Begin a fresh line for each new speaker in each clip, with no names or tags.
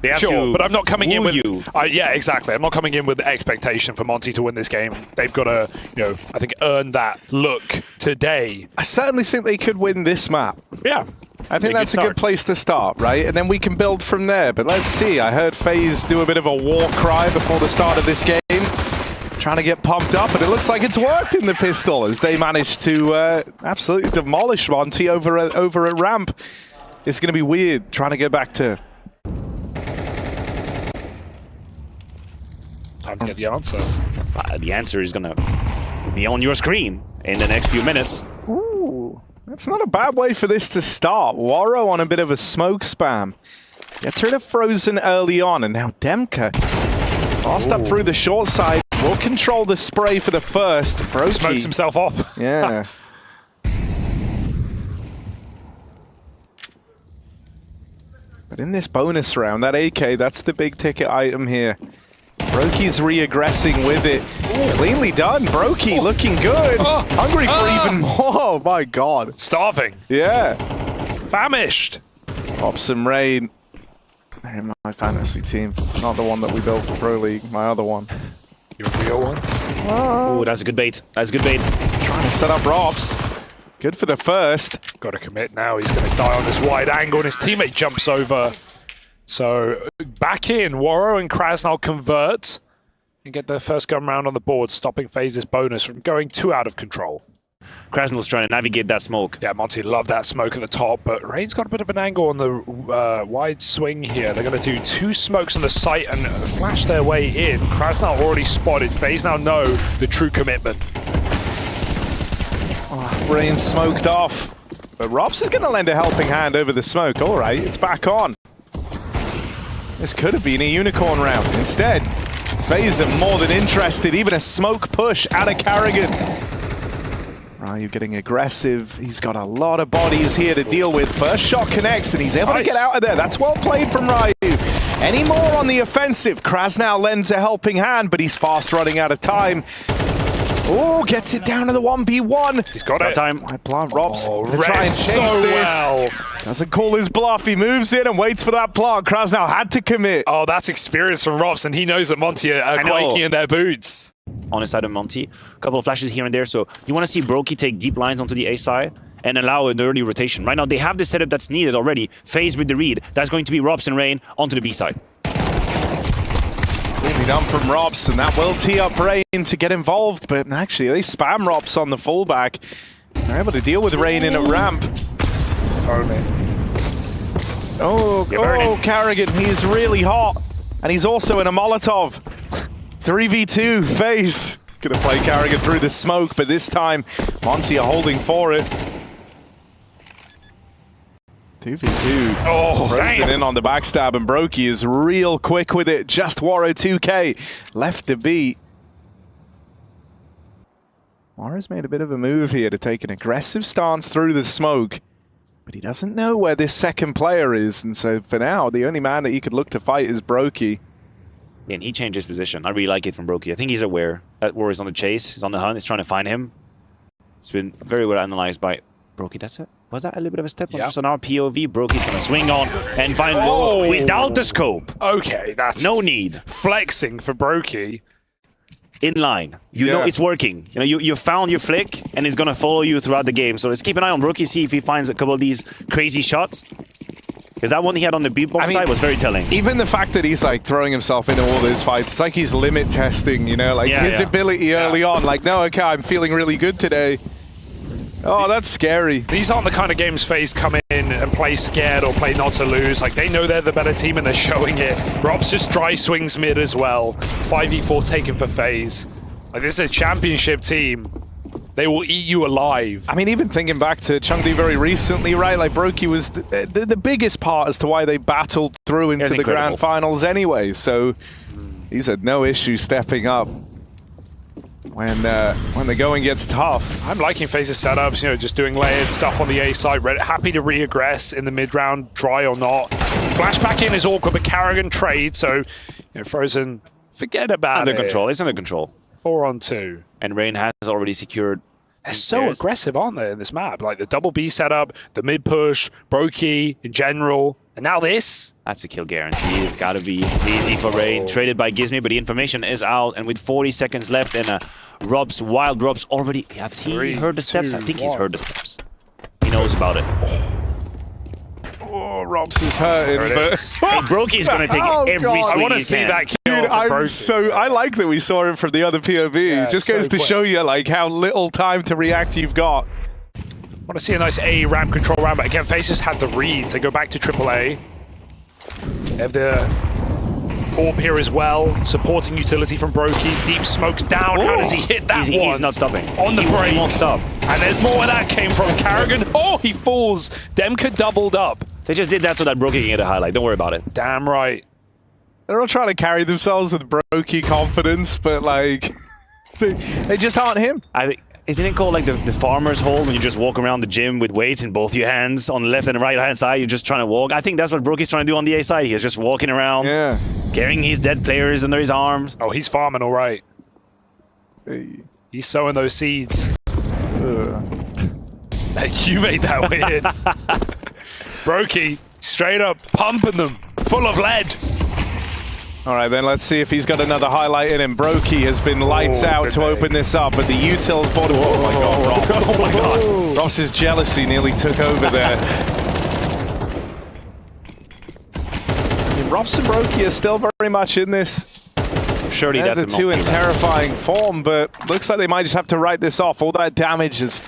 They have
sure,
to
but I'm not coming in with
you.
Yeah, exactly. I'm not coming in with the expectation for Monte to win this game. They've got to, I think, earn that look today.
I certainly think they could win this map.
Yeah.
I think that's a good place to start, right? And then we can build from there. But let's see. I heard FaZe do a bit of a war cry before the start of this game, trying to get pumped up, and it looks like it's worked in the pistol as they managed to absolutely demolish Monte over a ramp. It's going to be weird trying to get back to...
Time to get the answer.
The answer is going to be on your screen in the next few minutes.
Ooh, that's not a bad way for this to start. Waro on a bit of a smoke spam. Gets rid of Frozen early on, and now Demka fast up through the short side. Will control the spray for the first. Brokey
smokes himself off.
Yeah. But in this bonus round, that AK, that's the big ticket item here. Brokey's re-aggressing with it. Cleanly done. Brokey looking good. Hungry for even more. Oh my god.
Starving.
Yeah.
Famished.
Pop some rain. They're in my fantasy team. Not the one that we built for Pro League. My other one.
Your real one?
Oh, that's a good bait. That's a good bait.
Trying to set up Robs. Good for the first.
Got to commit now. He's going to die on this wide angle, and his teammate jumps over. So back in, Waro and Krasnal convert and get their first gun round on the board, stopping FaZe's bonus from going too out of control.
Krasnal's trying to navigate that smoke.
Yeah, Monte loved that smoke at the top, but Rain's got a bit of an angle on the wide swing here. They're going to do 2 smokes on the site and flash their way in. Krasnal already spotted. FaZe now know the true commitment.
Oh, Rain smoked off. But Robs is going to lend a helping hand over the smoke. All right, it's back on. This could have been a unicorn round. Instead, FaZe are more than interested. Even a smoke push out of Carrigan. Ryu getting aggressive. He's got a lot of bodies here to deal with. First shot connects, and he's able to get out of there. That's well played from Ryu. Any more on the offensive? Krasnal lends a helping hand, but he's fast running out of time. Oh, gets it down to the 1v1.
He's got it.
Time. Why plant Robs?
Oh,
try and chase
so
this.
well.
Doesn't call his bluff. He moves in and waits for that plant. Krasnal had to commit.
Oh, that's experience from Robs, and he knows that Monte are quaking in their boots.
On the side of Monte, a couple of flashes here and there. So you want to see Brokey take deep lines onto the A side and allow an early rotation. Right now, they have the setup that's needed already. FaZe with the read. That's going to be Robs and Rain onto the B side.
Clearly done from Robs, and that will tee up Rain to get involved. But actually, they spam Robs on the fullback. They're able to deal with Rain in a ramp. Oh, Carrigan, he's really hot. And he's also in a Molotov. 3v2, FaZe. Gonna play Carrigan through the smoke, but this time, Monte are holding for it. 2v2.
Oh,
Frozen in on the backstab, and Brokey is real quick with it. Just Waro 2K left to beat. Waro's made a bit of a move here to take an aggressive stance through the smoke, but he doesn't know where this second player is, and so for now, the only man that he could look to fight is Brokey.
And he changed his position. I really like it from Brokey. I think he's aware that War is on the chase. He's on the hunt. He's trying to find him. It's been very well analyzed by Brokey. That's it. Was that a little bit of a step?
Yeah.
Just on our POV, Brokey's going to swing on and find War without the scope.
Okay, that's
no need.
Flexing for Brokey.
In line. You know it's working. You know, you found your flick, and it's going to follow you throughout the game. So let's keep an eye on Brokey, see if he finds a couple of these crazy shots. Because that one he had on the beatbox side was very telling.
Even the fact that he's like throwing himself into all those fights, it's like he's limit testing, you know, like his ability early on. Like, no, okay, I'm feeling really good today. Oh, that's scary.
These aren't the kind of games FaZe come in and play scared or play not to lose. Like, they know they're the better team and they're showing it. Robs just dry swings mid as well. 5v4 taken for FaZe. Like, this is a championship team. They will eat you alive.
I mean, even thinking back to Chengdu very recently, right? Like, Brokey was the biggest part as to why they battled through into the grand finals anyway. So he's had no issue stepping up when the going gets tough.
I'm liking FaZe's setups, you know, just doing layered stuff on the A side. Happy to re-aggress in the mid-round, dry or not. Flashback in is awkward, but Carrigan trade, so, you know, Frozen, forget about it.
Under control. It's under control.
4-on-2.
And Rain has already secured.
They're so aggressive, aren't they, in this map? Like the double B setup, the mid push, Brokey in general. And now this.
That's a kill guarantee. It's got to be easy for Rain. Traded by gzmi, but the information is out. And with 40 seconds left, and Wild Robs already... Has he heard the steps? I think he's heard the steps. He knows about it.
Oh, Robs is hurting. But
hey, Brokey's going to take every swing.
I want to see that kill.
Dude, I like that we saw him from the other POV.
Yeah,
just goes to show you like how little time to react you've got.
I want to see a nice A ramp control round, but again, FaZe just had the reads. They go back to AAA. They have the orb here as well, supporting utility from Brokey. Deep smokes down. How does he hit that one?
He's not stopping.
On the break.
He won't stop.
And there's more where that came from. Karrigan. Oh, he falls. Demka doubled up.
They just did that so that Brokey can get a highlight. Don't worry about it.
Damn right.
They're all trying to carry themselves with Brokey confidence, but like, they just aren't him.
I think. Isn't it called like the farmer's hole when you just walk around the gym with weights in both your hands on the left and right hand side? You're just trying to walk. I think that's what Brokey's trying to do on the A side. He's just walking around, carrying his dead players under his arms.
Oh, he's farming all right. He's sowing those seeds. You made that weird. Brokey straight up pumping them, full of lead.
All right, then let's see if he's got another highlight in him. Brokey has been lights out to open this up, but the util's bottom. Oh my God, Rob. Oh my God. Rob's jealousy nearly took over there. I mean, Robs and Brokey are still very much in this.
Surely that's
the two in terrifying form, but looks like they might just have to write this off. All that damage is...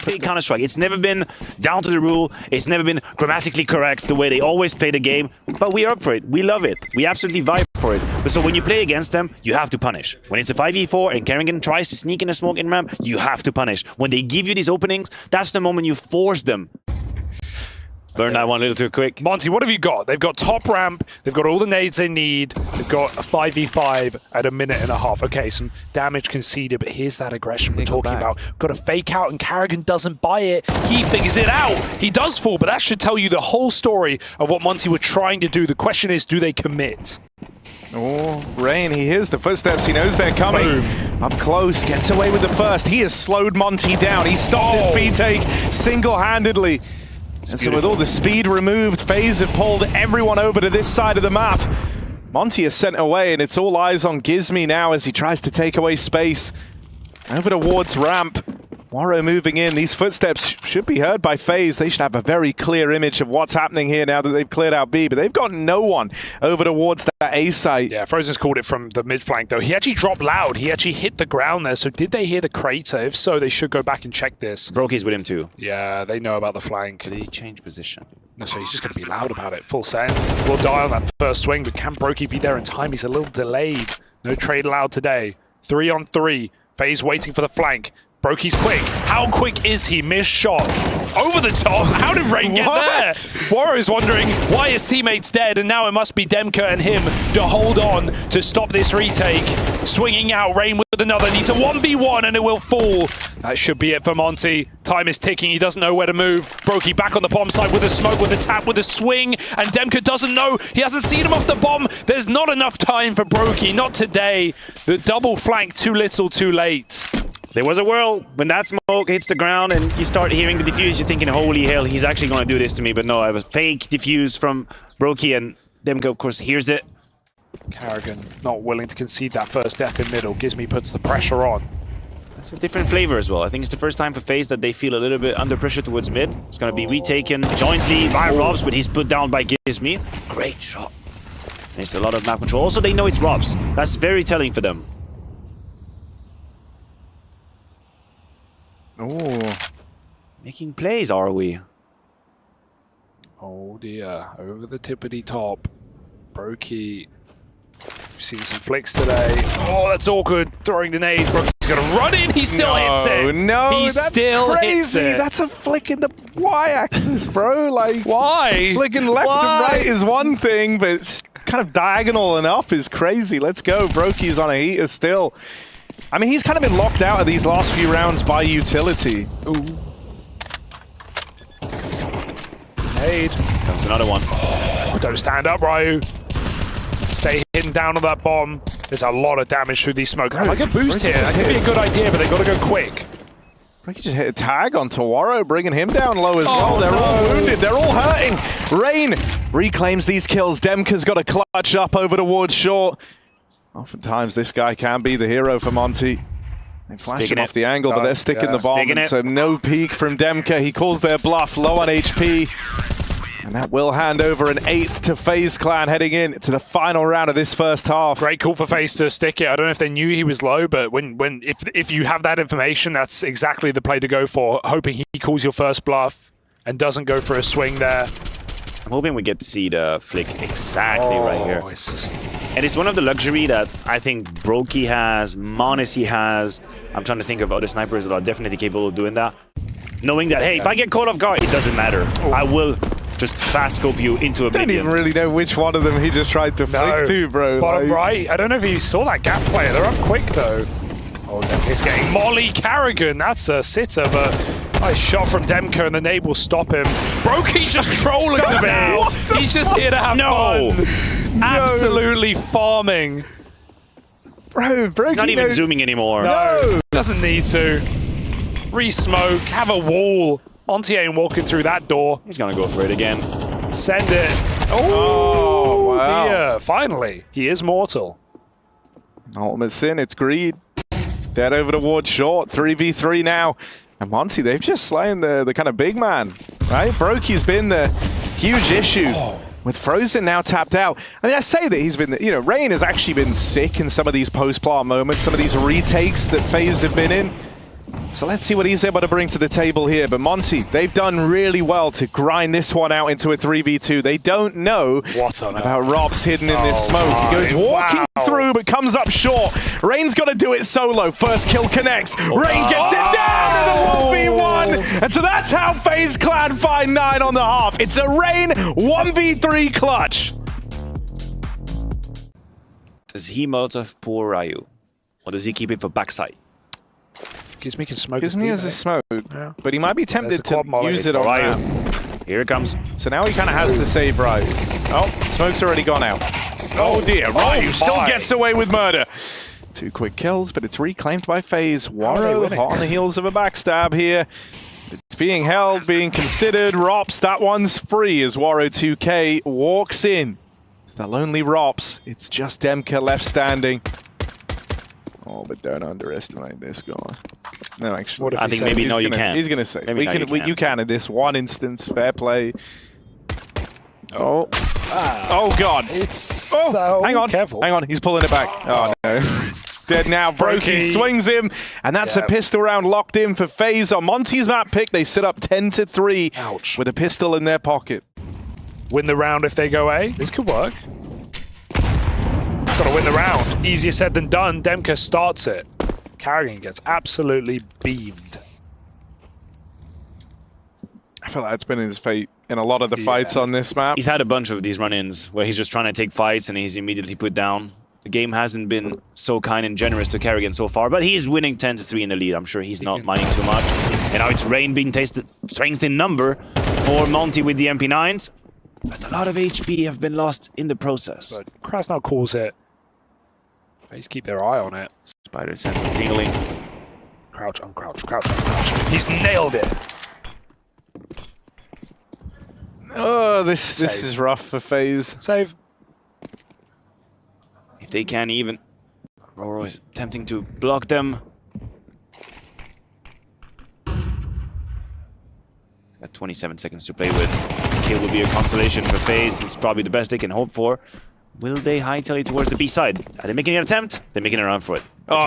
Big Counter-Strike. It's never been down to the rule. It's never been grammatically correct the way they always play the game. But we are up for it. We love it. We absolutely vibe for it. But so when you play against them, you have to punish. When it's a 5v4 and Karrigan tries to sneak in a smoke in ramp, you have to punish. When they give you these openings, that's the moment you force them. Burn that one a little too quick.
Monte, what have you got? They've got top ramp. They've got all the nades they need. They've got a 5v5 at a minute and a half. Okay, some damage conceded, but here's that aggression we're talking about. Got a fake out, and Karrigan doesn't buy it. He figures it out. He does fall, but that should tell you the whole story of what Monte were trying to do. The question is, do they commit?
Oh, Rain, he hears the footsteps. He knows they're coming. Boom. Up close, gets away with the first. He has slowed Monte down. He stopped his B-take single-handedly. And so with all the speed removed, FaZe have pulled everyone over to this side of the map. Monte is sent away, and it's all eyes on gzmi now as he tries to take away space. Over towards ramp. Waro moving in. These footsteps should be heard by FaZe. They should have a very clear image of what's happening here now that they've cleared out B, but they've got no one over towards that A site.
Yeah, Frozen's called it from the mid flank, though. He actually dropped loud. He actually hit the ground there. So did they hear the crater? If so, they should go back and check this.
Brokey's with him too.
Yeah, they know about the flank.
Did he change position?
No, so he's just going to be loud about it. Full send. We'll die on that first swing, but can Brokey be there in time? He's a little delayed. No trade allowed today. 3 on 3. FaZe waiting for the flank. Brokey's quick. How quick is he? Missed shot. Over the top. How did Rain get there? Waro's wondering why his teammate's dead, and now it must be Demka and him to hold on to stop this retake. Swinging out, Rain with another. Needs a 1v1 and it will fall. That should be it for Monte. Time is ticking. He doesn't know where to move. Brokey back on the bomb side with a smoke, with a tap, with a swing, and Demka doesn't know. He hasn't seen him off the bomb. There's not enough time for Brokey. Not today. The double flank too little, too late.
There was a whirl. When that smoke hits the ground and you start hearing the defuse, you're thinking, holy hell, he's actually going to do this to me. But no, I was fake defuse from Brokey, and Demka, of course, hears it.
Karrigan not willing to concede that first step in middle. gzmi puts the pressure on.
It's a different flavor as well. I think it's the first time for FaZe that they feel a little bit under pressure towards mid. It's going to be retaken jointly by Robs, but he's put down by gzmi. Great shot. And it's a lot of map control. Also, they know it's Robs. That's very telling for them.
Oh,
making plays, are we?
Oh dear, over the tippity top. Brokey. We've seen some flicks today. Oh, that's awkward. Throwing the nades. Brokey's gonna run in. He still hits it.
No,
he
that's
still
crazy.
Hits it.
That's a flick in the Y-axis, bro. Like,
why?
Flicking left and right is one thing, but it's kind of diagonal and up is crazy. Let's go. Brokey's on a heater still. I mean, he's kind of been locked out of these last few rounds by utility.
Ooh. Nade.
Comes another one.
Oh, don't stand up, Ryu. Stay hidden down on that bomb. There's a lot of damage through these smoke. I like a boost here. That could be a good idea, but they've got to go quick.
Brookie just hit a tag on Tawaro, bringing him down low as well. They're all wounded. They're all hurting. Rain reclaims these kills. Demka's got a clutch up over towards short. Oftentimes, this guy can be the hero for Monte. They flash him off the angle, but they're sticking the bomb. And so no peek from Demka. He calls their bluff, low on HP. And that will hand over an 8th to FaZe Clan heading in to the final round of this first half.
Great call for FaZe to stick it. I don't know if they knew he was low, but if you have that information, that's exactly the play to go for. Hoping he calls your first bluff and doesn't go for a swing there.
I'm hoping we get to see the flick exactly right here. And it's one of the luxury that I think Brokey has, Monte has. I'm trying to think of other snipers that are definitely capable of doing that. Knowing that, hey, if I get caught off guard, it doesn't matter. I will just fast scope you into oblivion.
I don't even really know which one of them he just tried to flick to, bro.
Bottom right. I don't know if you saw that gap player. They're up quick, though. Oh, Demka's getting Molly Carrigan. That's a sitter, but nice shot from Demka, and the nade will stop him. Brokey's just trolling the bit. He's just here to have fun. Absolutely farming.
Bro, Brokey
not even zooming anymore.
No, doesn't need to. Re-smoke, have a wall. Monte ain't walking through that door.
He's gonna go for it again.
Send it. Oh, wow. Dear. Finally, he is mortal.
Ultimate sin, it's greed. Dead over towards short, 3v3 now. And Monte, they've just slain the kind of big man, right? Brokey's been the huge issue. With Frozen now tapped out. I mean, I say that he's been, you know, Rain has actually been sick in some of these post-plant moments, some of these retakes that FaZe have been in. So let's see what he's able to bring to the table here. But Monte, they've done really well to grind this one out into a 3v2. They don't know about Robs hidden in this smoke. He goes walking through, but comes up short. Rain's got to do it solo. First kill connects. Rain gets it down in the 1v1. And so that's how FaZe Clan find 9 on the half. It's a Rain 1v3 clutch.
Does he Molotov pour Ryu? Or does he keep it for backside?
Gizmi can smoke.
Gizmi has a smoke, but he might be tempted to use it on
Ryu. Here it comes.
So now he kind of has to save Ryu. Oh, smoke's already gone out. Oh dear, Ryu still gets away with murder. 2 quick kills, but it's reclaimed by FaZe. Waro hot on the heels of a backstab here. It's being held, being considered. Rops, that one's free as Waro 2K walks in. The lonely Rops. It's just Demka left standing. Oh, but don't underestimate this guy. No, actually,
I think maybe you can.
He's going to say you can in this one instance. Fair play. Oh, oh God!
It's so
hang on,
careful.
Hang on. He's pulling it back. Oh no, dead now. Brokey swings him, and that's a pistol round locked in for FaZe on Monte's map pick. They sit up 10-3 with a pistol in their pocket.
Win the round if they go A. This could work. Got to win the round. Easier said than done. Demka starts it. Carrigan gets absolutely beamed.
I feel like that's been his fate in a lot of the fights on this map.
He's had a bunch of these run-ins where he's just trying to take fights and he's immediately put down. The game hasn't been so kind and generous to Carrigan so far, but he's winning 10-3 in the lead. I'm sure he's not minding too much. And now it's Rain being tasted strength in number for Monte with the MP9s. But a lot of HP have been lost in the process.
But Kras now calls it. FaZe keep their eye on it.
Spider sense is tingling.
Crouch, uncrouch, crouch, uncrouch. He's nailed it.
Oh, this is rough for FaZe.
Save.
If they can't even. Roro is attempting to block them. He's got 27 seconds to play with. Kill will be a consolation for FaZe. It's probably the best they can hope for. Will they hightail it towards the B side? Are they making an attempt? They're making a run for it.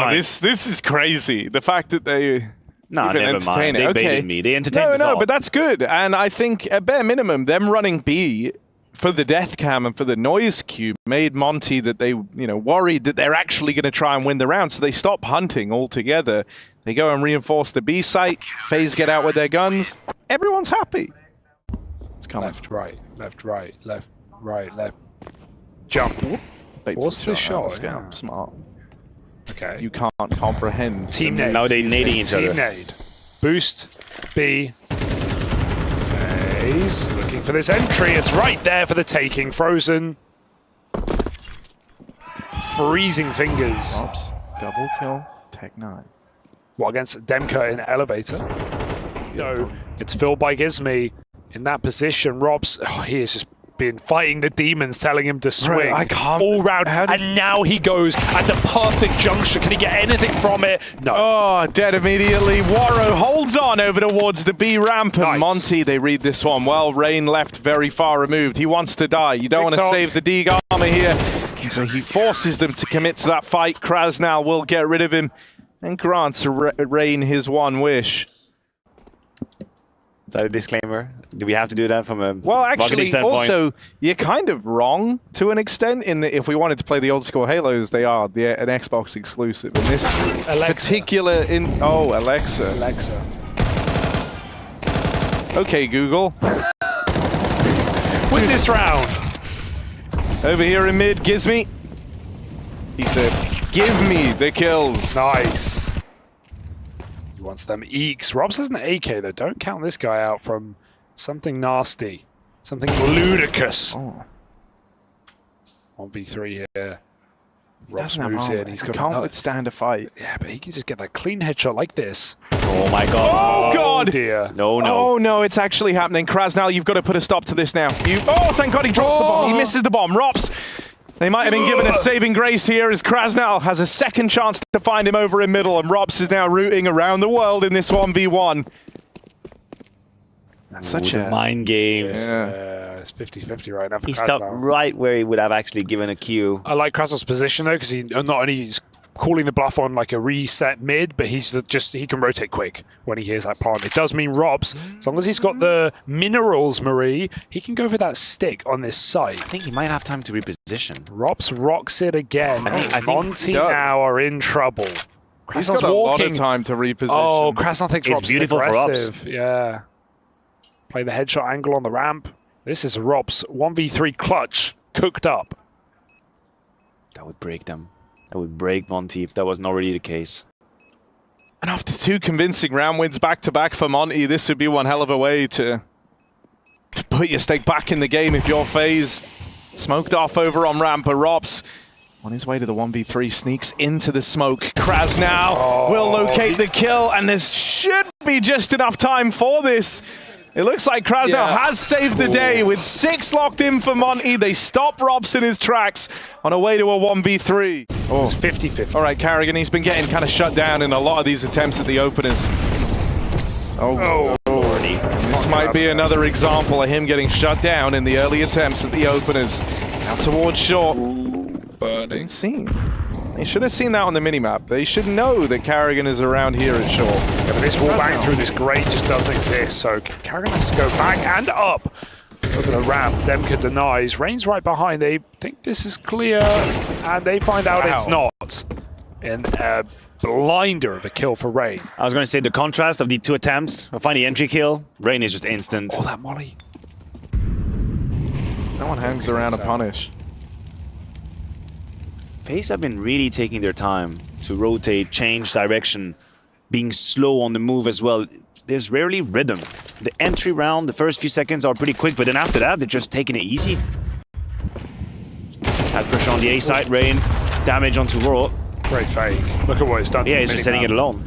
This is crazy. The fact that they
never mind. They baited me. They entertained
No, but that's good. And I think at bare minimum, them running B for the death cam and for the noise cube made Monte that they, worried that they're actually going to try and win the round. So they stop hunting altogether. They go and reinforce the B site. FaZe get out with their guns. Everyone's happy. It's coming.
Left, right, left, right, left, right, left. Jump.
Force the shot. Yeah. Smart.
Okay.
You can't comprehend.
Team nade.
Now they're nading each other.
Team nade. Boost. B. FaZe looking for this entry. It's right there for the taking. Frozen. Freezing fingers.
Oops. Double kill. Tech 9.
Well, against Demka in elevator. No, it's filled by bgmi in that position. Robs, he has just been fighting the demons, telling him to swing.
Bro, I can't.
All round, and now he goes at the perfect juncture. Can he get anything from it? No.
Oh, dead immediately. Warrow holds on over towards the B ramp, and
Nice.
Monte, they read this one well. Rain left very far removed. He wants to die. You don't want to save the Deeg armor here. So he forces them to commit to that fight. Krasnal will get rid of him and grants Rain his one wish.
Is that a disclaimer? Do we have to do that from a
Well,
marketing
actually,
standpoint?
also, you're kind of wrong to an extent in that if we wanted to play the old school Halos, they are an Xbox exclusive. In this particular... Alexa.
Alexa.
Okay, Google.
Win this round.
Over here in mid, bgmi. He said, give me the kills.
Nice. He wants them eeks. Robs has an AK though. Don't count this guy out from something nasty. Something ludicrous.
Oh.
1v3 here. Robs
Doesn't have
moves
armor.
in. He's
He
got
can't
another.
withstand a fight.
Yeah, but he can just get that clean headshot like this.
Oh my god.
Oh, God!
Dear.
No, no.
Oh no, it's actually happening. Krasnal, you've got to put a stop to this now. Oh, thank God he drops the bomb. He misses the bomb. Rops, they might have been given a saving grace here as Krasnal has a second chance to find him over in middle, and Rops is now rooting around the world in this 1v1. That's such a...
mind games.
Yeah.
It's 50-50 right now for
He
Krasnal.
stopped right where he would have actually given a cue.
I like Krasnal's position though, because he not only is calling the bluff on like a reset mid, but he can rotate quick when he hears that part. It does mean Robs, as long as he's got the minerals, Marie, he can go for that stick on this site.
I think he might have time to reposition.
Robs rocks it again.
I think
Monte
he does.
now are in trouble.
He's
Krasnal's
got a lot
walking.
of time to reposition.
Oh, Krasnal thinks
It's
Robs
beautiful
is
for Robs.
aggressive. Yeah. Play the headshot angle on the ramp. This is Robs 1v3 clutch cooked up.
That would break them. That would break Monte if that wasn't already the case.
And after two convincing round wins back-to-back for Monte, this would be one hell of a way to put your stake back in the game if you're FaZe. Smoked off over on ramp, but Rops on his way to the 1v3 sneaks into the smoke. Krasnal will locate the kill, and there should be just enough time for this. It looks like Krasnal has saved the day with 6 locked in for Monte. They stop Robs in his tracks on a way to a 1v3. Oh.
It's 50-50.
All right, Carrigan, he's been getting kind of shut down in a lot of these attempts at the openers. This might be another example of him getting shut down in the early attempts at the openers. Now towards short. Burning. Seen. They should have seen that on the minimap. They should know that Carrigan is around here at short.
Yeah, but this wallbang through this grate just doesn't exist, so Carrigan has to go back and up over the ramp. Demka denies. Rain's right behind. They think this is clear, and they find out it's not. And a blinder of a kill for Rain.
I was going to say the contrast of the two attempts. I'll find the entry kill. Rain is just instant.
Oh, that molly.
No one hangs around to punish.
FaZe have been really taking their time to rotate, change direction, being slow on the move as well. There's rarely rhythm. The entry round, the first few seconds are pretty quick, but then after that, they're just taking it easy. Had pressure on the A side, Rain. Damage onto World.
Great fake. Look at what it's done to
Yeah, he's just setting it alone.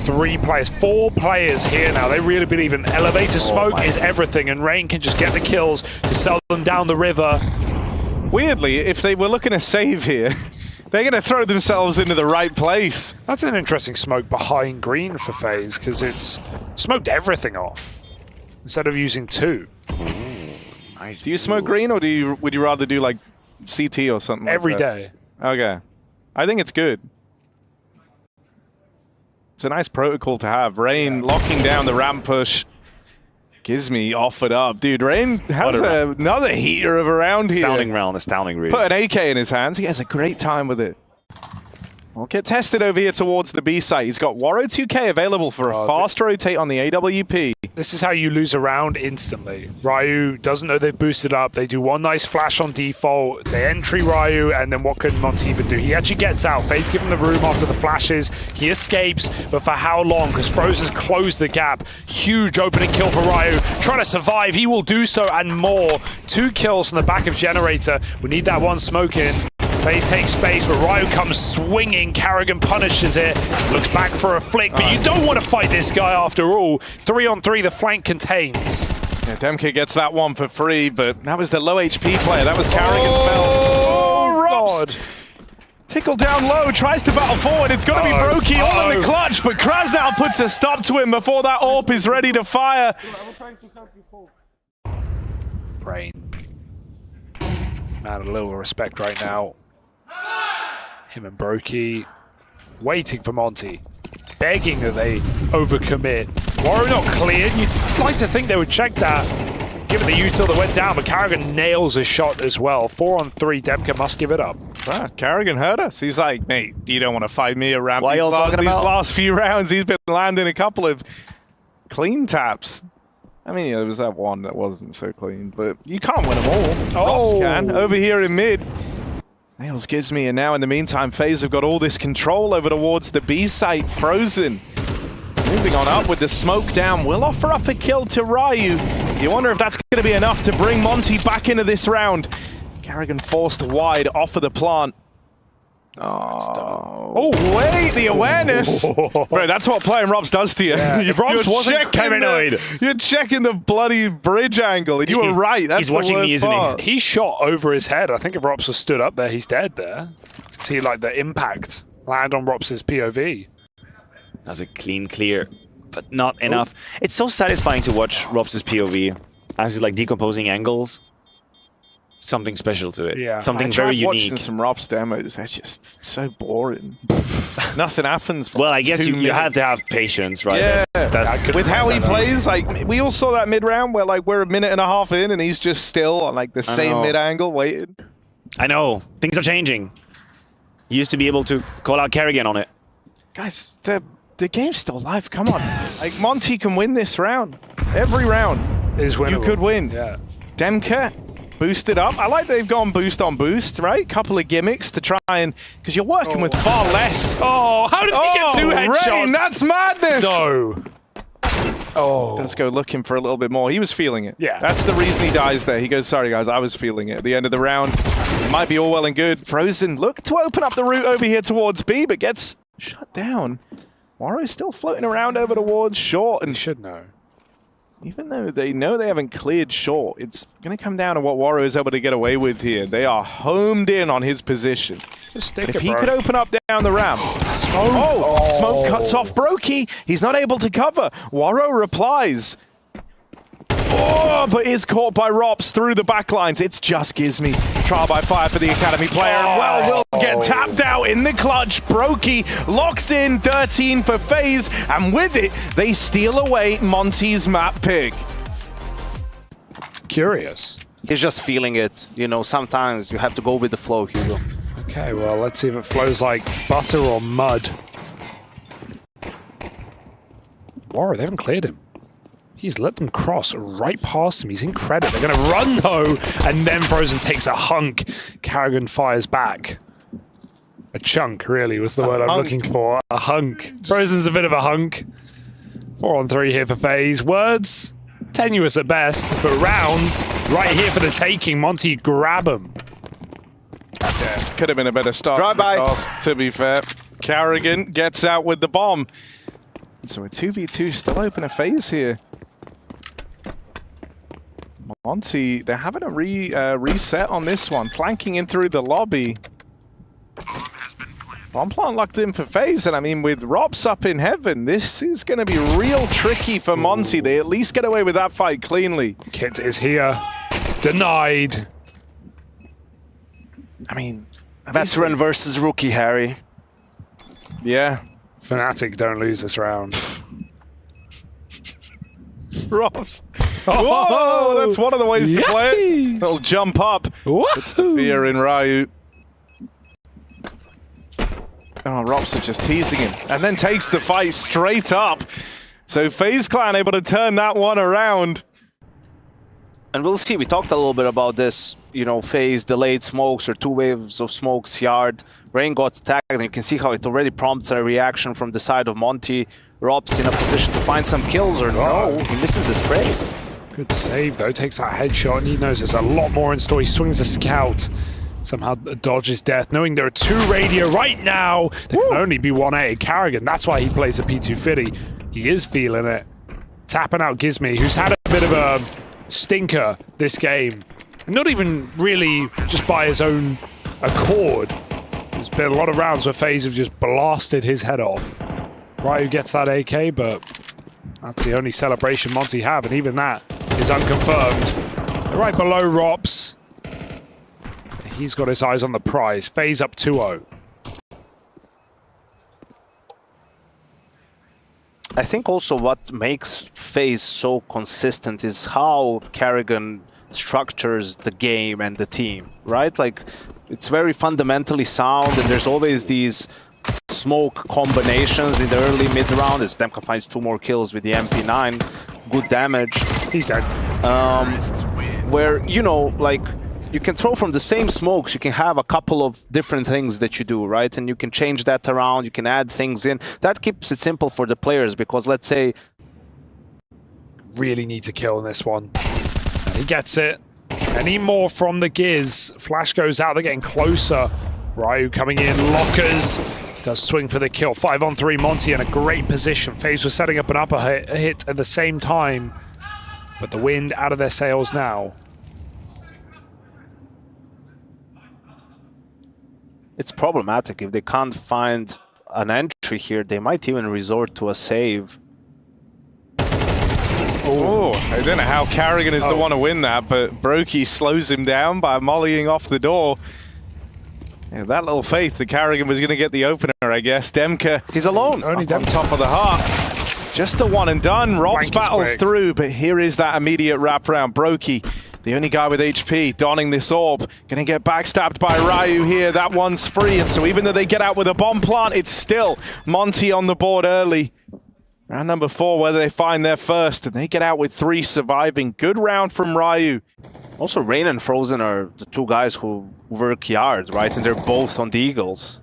3 players, 4 players here now. They really believe in elevator smoke is everything, and Rain can just get the kills to sell them down the river.
Weirdly, if they were looking to save here, they're going to throw themselves into the right place.
That's an interesting smoke behind green for FaZe, because it's smoked everything off instead of using 2.
Nice.
Do you smoke green, or would you rather do like CT or something
Every
like that?
day.
Okay. I think it's good. It's a nice protocol to have. Rain locking down the ramp push. bgmi offered up. Dude, Rain has another heater of a round here.
Astounding round, astounding really.
Put an AK in his hands. He has a great time with it. We'll get tested over here towards the B site. He's got Warrow 2K available for a fast rotate on the AWP.
This is how you lose a round instantly. Ryu doesn't know they've boosted up. They do one nice flash on default. They entry Ryu, and then what can Monte even do? He actually gets out. FaZe give him the room after the flashes. He escapes, but for how long? Because Frozen's closed the gap. Huge opening kill for Ryu. Trying to survive. He will do so and more. 2 kills from the back of Generator. We need that one smoke in. FaZe takes space, but Ryu comes swinging. Karrigan punishes it, looks back for a flick, but you don't want to fight this guy after all. 3-on-3, the flank contains.
Yeah, Demke gets that one for free, but that was the low HP player. That was Karrigan. Robs! Tickle down low, tries to battle forward. It's going to be Brokey all in the clutch, but Krasnal puts a stop to him before that AWP is ready to fire.
Brain. Man, a little respect right now. Him and Brokey waiting for Monte, begging that they overcommit. Warro not cleared. You'd like to think they would check that, given the util that went down, but Karrigan nails a shot as well. 4-on-3, Demke must give it up.
Karrigan heard us. He's like, mate, you don't want to fight me around
these
last few rounds. He's been landing a couple of clean taps. I mean, there was that one that wasn't so clean, but you can't win them all. Robs can. Over here in mid. Nails gizmi, and now in the meantime, FaZe have got all this control over towards the B site. Frozen. Moving on up with the smoke down. Will offer up a kill to Ryu. You wonder if that's going to be enough to bring Monte back into this round. Karrigan forced wide off of the plant. Oh, wait, the awareness. Bro, that's what playing Robs does to you.
Yeah. If Robs wasn't paranoid,
you're checking the bloody bridge angle. And you were right. That's
he's watching me, isn't
part.
He shot over his head. I think if Robs was stood up there, he's dead there. You can see like the impact land on Robs' POV.
That's a clean clear, but not enough. It's so satisfying to watch Robs' POV as he's like decomposing angles. Something special to it. Yeah. Something very unique.
Watching some Robs demos, they're just so boring. Nothing happens.
Well, I guess you have to have patience, right?
Yeah.
That's
with how he plays, like we all saw that mid round where like we're a minute and a half in and he's just still on like the same mid angle waiting.
I know. Things are changing. You used to be able to call out Karrigan on it.
Guys, the game's still live. Come on. Like Monte can win this round. Every round
is winnable.
You could win.
Yeah.
Demke boosted up. I like they've gone boost on boost, right? Couple of gimmicks to try and because you're working with far less.
Oh, how did he get two headshots?
Rain, that's madness.
No. Oh.
Let's go looking for a little bit more. He was feeling it.
Yeah.
That's the reason he dies there. He goes, sorry guys, I was feeling it. At the end of the round, it might be all well and good. Frozen look to open up the route over here towards B, but gets shut down. Warro's still floating around over towards short, and
he should know.
Even though they know they haven't cleared short, it's going to come down to what Warro is able to get away with here. They are homed in on his position.
Just stick
if he could open up down the ramp. Smoke cuts off Brokey. He's not able to cover. Warro replies. Oh, but is caught by Robs through the backlines. It's just gizmi. Trial by fire for the Academy player. Well, will get tapped out in the clutch. Brokey locks in 13 for FaZe, and with it, they steal away Monte's map pick.
Curious.
He's just feeling it. You know, sometimes you have to go with the flow, Hugo.
Okay, well, let's see if it flows like butter or mud. Warro, they haven't cleared him. He's let them cross right past him. He's in credit. They're going to run, though, and then Frozen takes a hunk. Karrigan fires back. A chunk, really, was the word I'm looking for. A hunk. Frozen's a bit of a hunk. 4-on-3 here for FaZe. Words, tenuous at best, but rounds right here for the taking. Monte, grab him.
Yeah, could have been a better start. To be fair. Karrigan gets out with the bomb. So a 2v2 still open a FaZe here. Monte, they're having a reset on this one, flanking in through the lobby. Bomb plant locked in for FaZe, and I mean, with Robs up in heaven, this is going to be real tricky for Monte. They at least get away with that fight cleanly.
Kit is here. Denied.
I mean,
veteran versus rookie, Harry.
Yeah.
Fnatic don't lose this round.
Robs. Whoa, that's one of the ways to play it. It'll jump up. It's the fear in Ryu. Oh, Robs are just teasing him. And then takes the fight straight up. So FaZe Clan able to turn that one around.
And we'll see. We talked a little bit about this. You know, FaZe delayed smokes or 2 waves of smokes yard. Rain got tagged, and you can see how it already prompts a reaction from the side of Monte. Robs in a position to find some kills, or no, he misses the spray.
Good save, though. Takes that headshot, and he knows there's a lot more in store. He swings a scout. somehow dodges death, knowing there are 2 radio right now. There can only be 1A. Carrigan, that's why he plays the P250. He is feeling it. Tapping out gzmi, who's had a bit of a stinker this game. Not even really just by his own accord. There's been a lot of rounds where FaZe have just blasted his head off. Ryu gets that AK, but that's the only celebration Monte have, and even that is unconfirmed. They're right below Rops. He's got his eyes on the prize. FaZe up 2-0.
I think also what makes FaZe so consistent is how Carrigan structures the game and the team, right? Like, it's very fundamentally sound, and there's always these smoke combinations in the early mid-round as Demka finds 2 more kills with the MP9. Good damage.
He's dead.
Where, you know, like, you can throw from the same smokes, you can have a couple of different things that you do, right? And you can change that around, you can add things in. That keeps it simple for the players, because let's say...
Really need to kill in this one. And he gets it. Any more from the Giz. Flash goes out, they're getting closer. Ryu coming in, lockers. Does swing for the kill. 5-on-3, Monte in a great position. FaZe was setting up an upper hit at the same time. But the wind out of their sails now.
It's problematic. If they can't find an entry here, they might even resort to a save.
Oh, I don't know how Carrigan is the one to win that, but Brokey slows him down by mollying off the door. Yeah, that little faith that Carrigan was going to get the opener, I guess. Demka,
he's alone.
Only on top of the heart. Just a one and done. Robs battles through, but here is that immediate wraparound. Brokey, the only guy with HP, donning this orb. Going to get backstabbed by Ryu here. That one's free, and so even though they get out with a bomb plant, it's still Monte on the board early. Round number 4, where they find their first, and they get out with 3 surviving. Good round from Ryu.
Also, Rain and Frozen are the 2 guys who work yard, right? And they're both on the Eagles.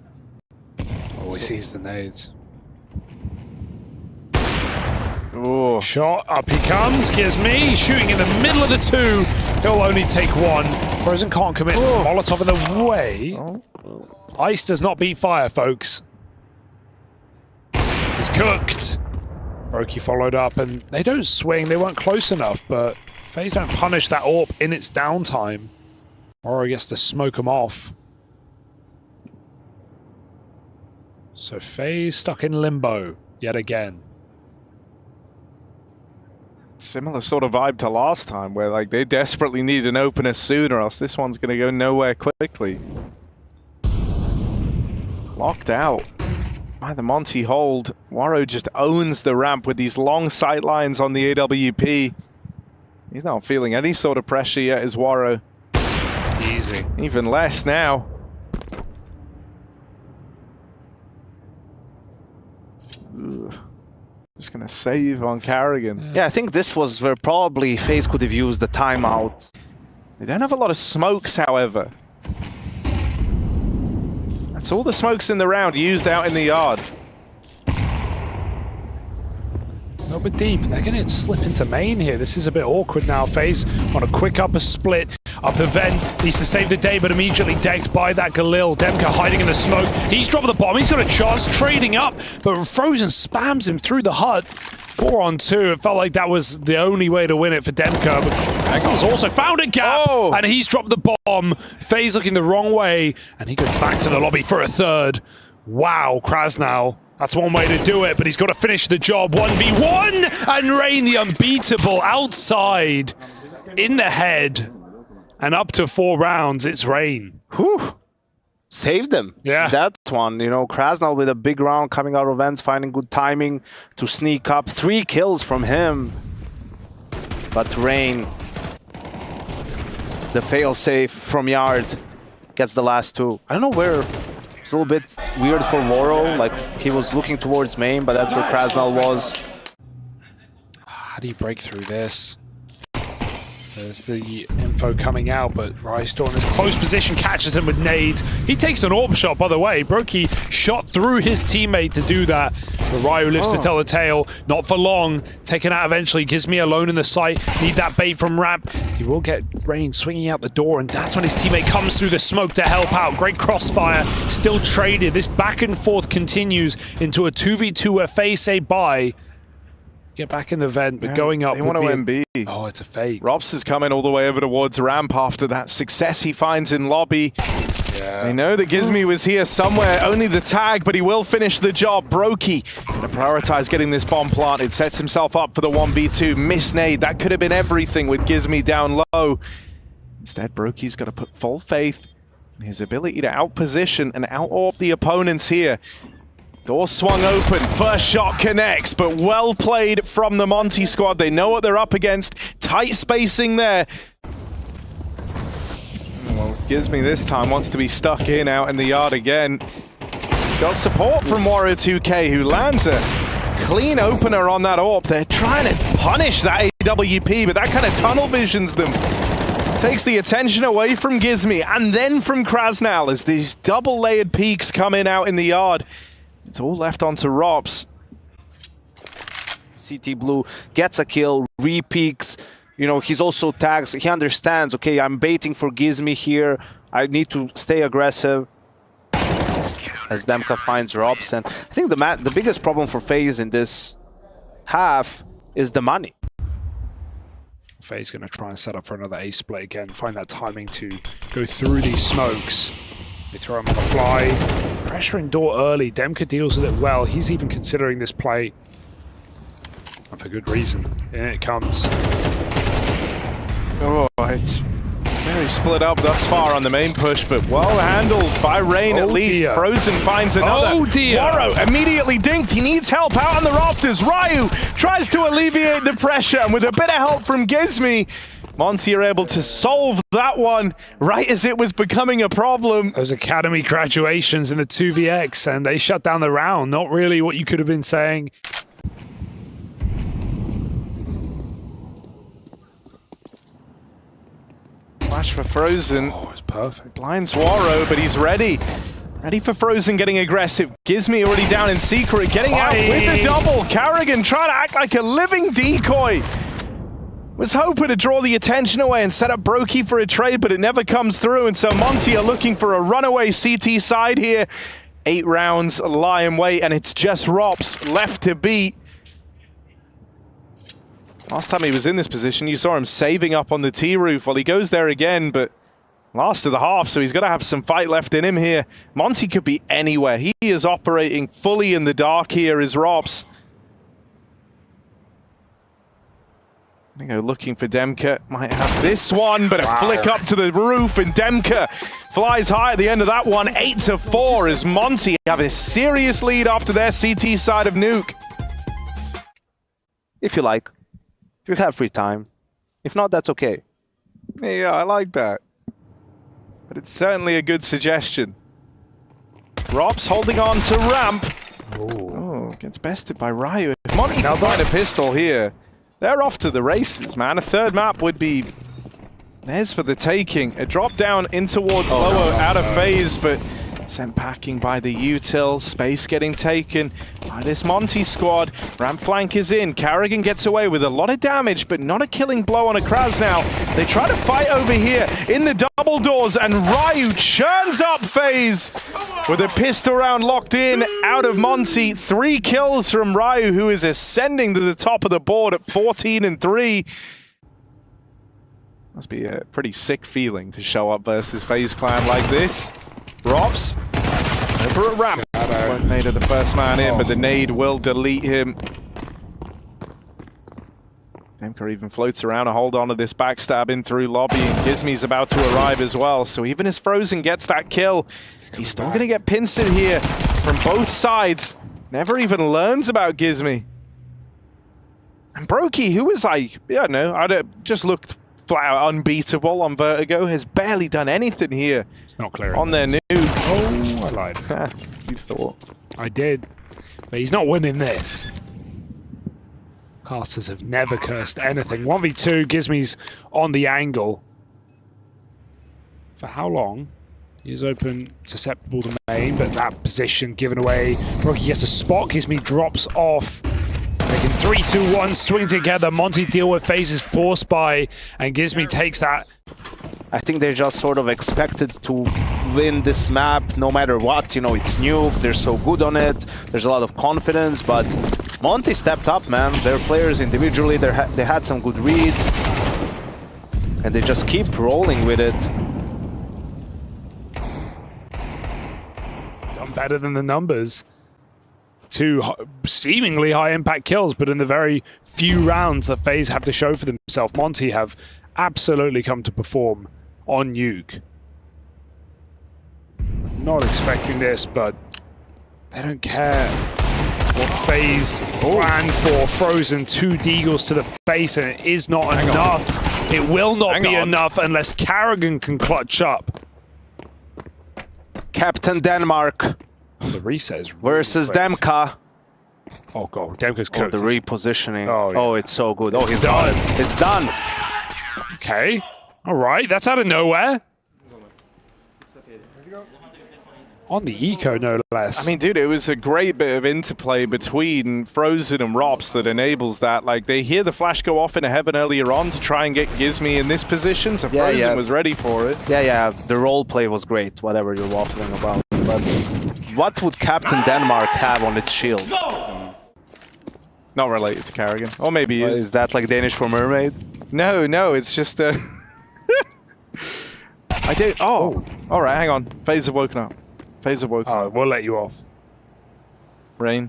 Oh, he sees the nades.
Ooh.
Shot, up he comes, gzmi, shooting in the middle of the 2. He'll only take 1. Frozen can't commit. There's a Molotov in the way. Ice does not beat fire, folks. He's cooked. Brokey followed up, and they don't swing. They weren't close enough, but FaZe don't punish that AWP in its downtime. Or I guess to smoke them off. So FaZe stuck in limbo yet again.
Similar sort of vibe to last time, where like they desperately need an opener soon, or else this one's going to go nowhere quickly. Locked out by the Monte hold. Waro just owns the ramp with these long sight lines on the AWP. He's not feeling any sort of pressure yet, is Waro.
Easy.
Even less now. Ugh. Just gonna save on Carrigan.
Yeah, I think this was where probably FaZe could have used the timeout.
They don't have a lot of smokes, however. That's all the smokes in the round used out in the yard.
A little bit deep. They're going to slip into main here. This is a bit awkward now. FaZe on a quick upper split. Up the vent. Needs to save the day, but immediately decked by that Galil. Demka hiding in the smoke. He's dropped the bomb. He's got a chance. Trading up, but Frozen spams him through the hut. 4-on-2. It felt like that was the only way to win it for Demka. But Krasnal's also found a gap, and he's dropped the bomb. FaZe looking the wrong way, and he goes back to the lobby for a third. Wow, Krasnal. That's one way to do it, but he's got to finish the job. 1v1, and Rain the unbeatable outside in the head. And up to 4 rounds, it's Rain.
Whew. Saved them.
Yeah.
That one, you know, Krasnal with a big round coming out of vents, finding good timing to sneak up. 3 kills from him. But Rain, the failsafe from Yard, gets the last 2. I don't know where. It's a little bit weird for Waro. Like, he was looking towards main, but that's where Krasnal was.
How do you break through this? There's the info. info coming out, but Rystor in this close position catches him with nades. He takes an AWP shot, by the way. Brokey shot through his teammate to do that. But Ryu lives to tell the tale. Not for long. Taken out eventually. Gizmi alone in the site. Need that bait from Ramp. He will get Rain swinging out the door, and that's when his teammate comes through the smoke to help out. Great crossfire. Still traded. This back and forth continues into a 2v2 where FaZe say bye. Get back in the vent, but going up.
They want to MB.
Oh, it's a fake.
Robs is coming all the way over towards Ramp after that success he finds in lobby.
Yeah.
They know that Gizmi was here somewhere, only the tag, but he will finish the job. Brokey going to prioritize getting this bomb planted, sets himself up for the 1v2. Miss nade, that could have been everything with Gizmi down low. Instead, Brokey's got to put full faith in his ability to outposition and out-orb the opponents here. Door swung open, first shot connects, but well played from the Monte squad. They know what they're up against. Tight spacing there. Well, Gizmi this time wants to be stuck in out in the yard again. He's got support from Warrior 2K, who lands a clean opener on that AWP. They're trying to punish that AWP, but that kind of tunnel visions them. Takes the attention away from Gizmi and then from Krasnal as these double-layered peaks come in out in the yard. It's all left onto Robs.
CT Blue gets a kill, re-peaks. You know, he's also tagged, so he understands, okay, I'm baiting for Gizmi here. I need to stay aggressive. As Demka finds Robs. And I think the biggest problem for FaZe in this half is the money.
FaZe going to try and set up for another ace split again. Find that timing to go through these smokes. They throw him on the fly. Pressuring door early. Demka deals with it well. He's even considering this play. And for good reason. In it comes.
Oh, it's very split up thus far on the main push, but well handled by Rain at least.
Dear.
Frozen finds another.
Oh dear.
Waro immediately dinked. He needs help out on the rafters. Ryu tries to alleviate the pressure, and with a bit of help from Gizmi, Monte are able to solve that one right as it was becoming a problem.
Those academy graduations in the 2vx, and they shut down the round. Not really what you could have been saying.
Flash for Frozen.
Oh, it's perfect.
Blinds Waro, but he's ready. Ready for Frozen getting aggressive. Gizmi already down in secret, getting out with the double. Karrigan trying to act like a living decoy. Was hoping to draw the attention away and set up Brokey for a trade, but it never comes through, and so Monte are looking for a runaway CT side here. 8 rounds lie in wait, and it's just Robs left to beat. Last time he was in this position, you saw him saving up on the T-roof. Well, he goes there again, but last of the half, so he's got to have some fight left in him here. Monte could be anywhere. He is operating fully in the dark here as Robs. I go looking for Demka. Might have this one, but a flick up to the roof, and Demka flies high at the end of that one. 8-4 as Monte have a serious lead after their CT side of Nuke.
If you like. You have free time. If not, that's okay.
Yeah, I like that. But it's certainly a good suggestion. Robs holding on to Ramp. Oh, gets bested by Ryu. If Monte can find a pistol here, they're off to the races, man. A third map would be theirs for the taking. A drop down in towards lower out of FaZe, but sent packing by the util. Space getting taken by this Monte squad. Ramp flank is in. Karrigan gets away with a lot of damage, but not a killing blow on a Krasnal. They try to fight over here in the double doors, and Ryu churns up FaZe with a pistol round locked in out of Monte. 3 kills from Ryu, who is ascending to the top of the board at 14-3. Must be a pretty sick feeling to show up versus FaZe Clan like this. Robs over at Ramp. Won't nade the first man in, but the nade will delete him. Demka even floats around to hold on to this backstab in through lobby, and Gizmi's about to arrive as well. So even as Frozen gets that kill, he's still going to get pincered here from both sides. Never even learns about Gizmi. And Brokey, who was like, yeah, no, I just looked flat out unbeatable on Vertigo, has barely done anything here.
It's not clear
on their nuke.
Oh, I lied.
You thought.
I did. But he's not winning this. Casters have never cursed anything. 1v2, Gizmi's on the angle. For how long? He is open, susceptible to main, but that position given away. Brokey gets a spot, gizmi drops off. Making 3, 2, 1, swing together. Monte deal with FaZe's force buy, and gizmi takes that.
I think they're just sort of expected to win this map no matter what. You know, it's nuke, they're so good on it, there's a lot of confidence, but Monte stepped up, man. Their players individually, they had some good reads, and they just keep rolling with it.
Done better than the numbers. 2 seemingly high impact kills, but in the very few rounds that FaZe have to show for themselves, Monte have absolutely come to perform on nuke. Not expecting this, but they don't care what FaZe planned for. Frozen 2 deagles to the face, and it is not enough. It will not be enough unless Carrigan can clutch up.
Captain Denmark
The reset is really
versus
quick.
Demka.
Oh god, Demka's
Oh,
cooked.
the repositioning.
Oh, yeah.
Oh, it's so good. Oh,
It's
he's
done.
done. It's done.
Okay, all right, that's out of nowhere. On the eco, no less.
I mean, dude, it was a great bit of interplay between Frozen and Rops that enables that. Like, they hear the flash go off in a heaven earlier on to try and get gizmi in this position, so
Yeah,
Frozen
yeah.
was ready for it.
Yeah, the role play was great, whatever you're waffling about. But what would Captain Denmark have on its shield?
Not related to Carrigan. Or maybe he is.
Is that like Danish for mermaid?
No, it's just... I did... Oh, all right, hang on. FaZe have woken up. FaZe have woken up.
Oh, we'll let you off.
Rain.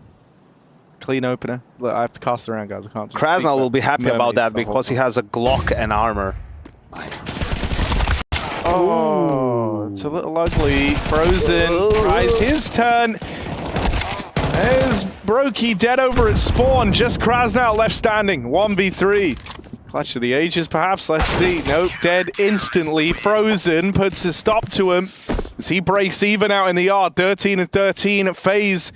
Clean opener. Look, I have to cast around, guys. I can't just
Krasnal will be happy about that
because
because he has a Glock and armor.
Oh, it's a little ugly. Frozen tries his turn. There's Brokey dead over at spawn. Just Krasnal left standing. 1v3. Clutch of the ages, perhaps. Let's see. Nope, dead instantly. Frozen puts a stop to him as he breaks even out in the yard. 13 and 13 at FaZe.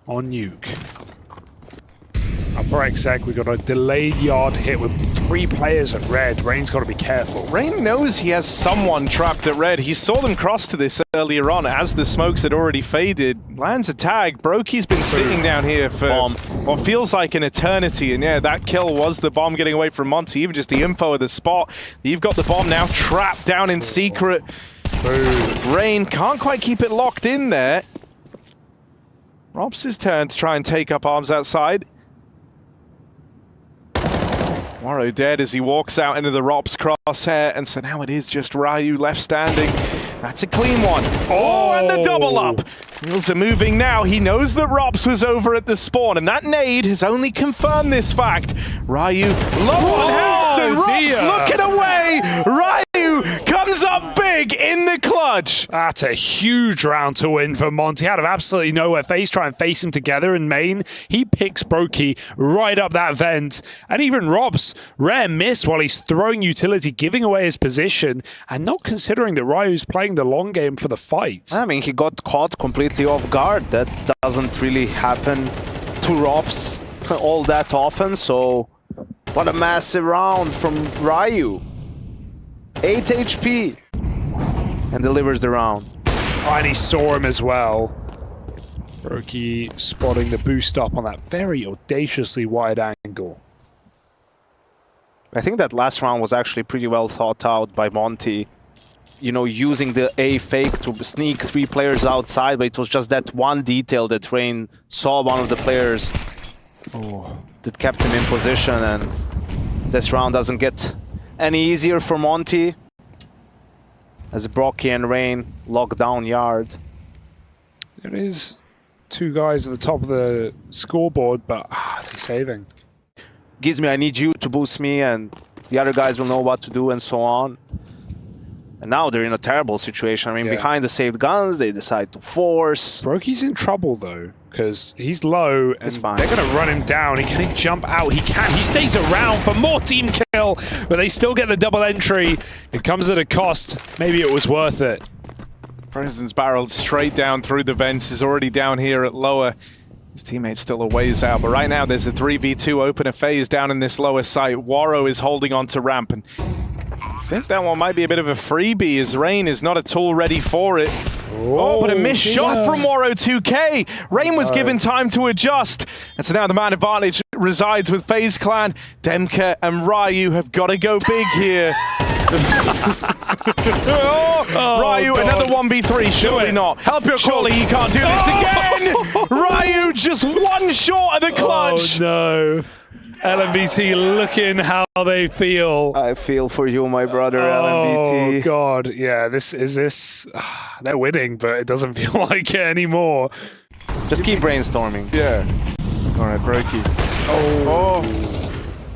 On nuke. Upper exec, we got a delayed yard hit with 3 players at red. Rain's got to be careful.
Rain knows he has someone trapped at red. He saw them cross to this earlier on as the smokes had already faded. Lands a tag. Brokey's been sitting down here for what feels like an eternity. And yeah, that kill was the bomb getting away from Monte. Even just the info of the spot. You've got the bomb now trapped down in secret. Rain can't quite keep it locked in there. Robs' turn to try and take up arms outside. Morrow dead as he walks out into the Robs crosshair, and so now it is just Ryu left standing. That's a clean one. Oh, and the double up. Wheels are moving now. He knows that Robs was over at the spawn, and that nade has only confirmed this fact. Ryu low on health, and Robs looking away. Ryu comes up big in the clutch.
That's a huge round to win for Monte. Out of absolutely nowhere, FaZe try and face him together in main. He picks Brokey right up that vent. And even Robs, rare miss while he's throwing utility, giving away his position, and not considering that Ryu's playing the long game for the fight.
I mean, he got caught completely off guard. That doesn't really happen to Robs all that often, so what a massive round from Ryu. 8 HP and delivers the round.
Oh, and he saw him as well. Brokey spotting the boost up on that very audaciously wide angle.
I think that last round was actually pretty well thought out by Monte. You know, using the A fake to sneak 3 players outside, but it was just that one detail that Rain saw one of the players that kept him in position, and this round doesn't get any easier for Monte as Brocky and Rain lock down yard.
There is 2 guys at the top of the scoreboard, but they're saving.
gizmi, I need you to boost me, and the other guys will know what to do and so on. And now they're in a terrible situation. I mean, behind the saved guns, they decide to force.
Brokey's in trouble though, because he's low and they're going to run him down. Can he jump out? He can. He stays around for more team kill, but they still get the double entry. It comes at a cost. Maybe it was worth it.
Frozen's barreled straight down through the vents. Is already down here at lower. His teammate's still a ways out, but right now there's a 3v2 opener FaZe down in this lower site. Waro is holding on to ramp, and think that one might be a bit of a freebie as Rain is not at all ready for it. Oh, but a missed shot from Waro2k. Rain was given time to adjust. And so now the man advantage resides with FaZe Clan. Demka and Ryu have got to go big here. Ryu,
God.
another 1v3, surely not.
Help your
Surely he can't do this again. Ryu just one short of the clutch.
Oh no. LMBT looking how they feel.
I feel for you, my brother, LMBT.
Oh god, yeah, they're winning, but it doesn't feel like it anymore.
Just keep brainstorming.
Yeah. All right, Brokey. Oh.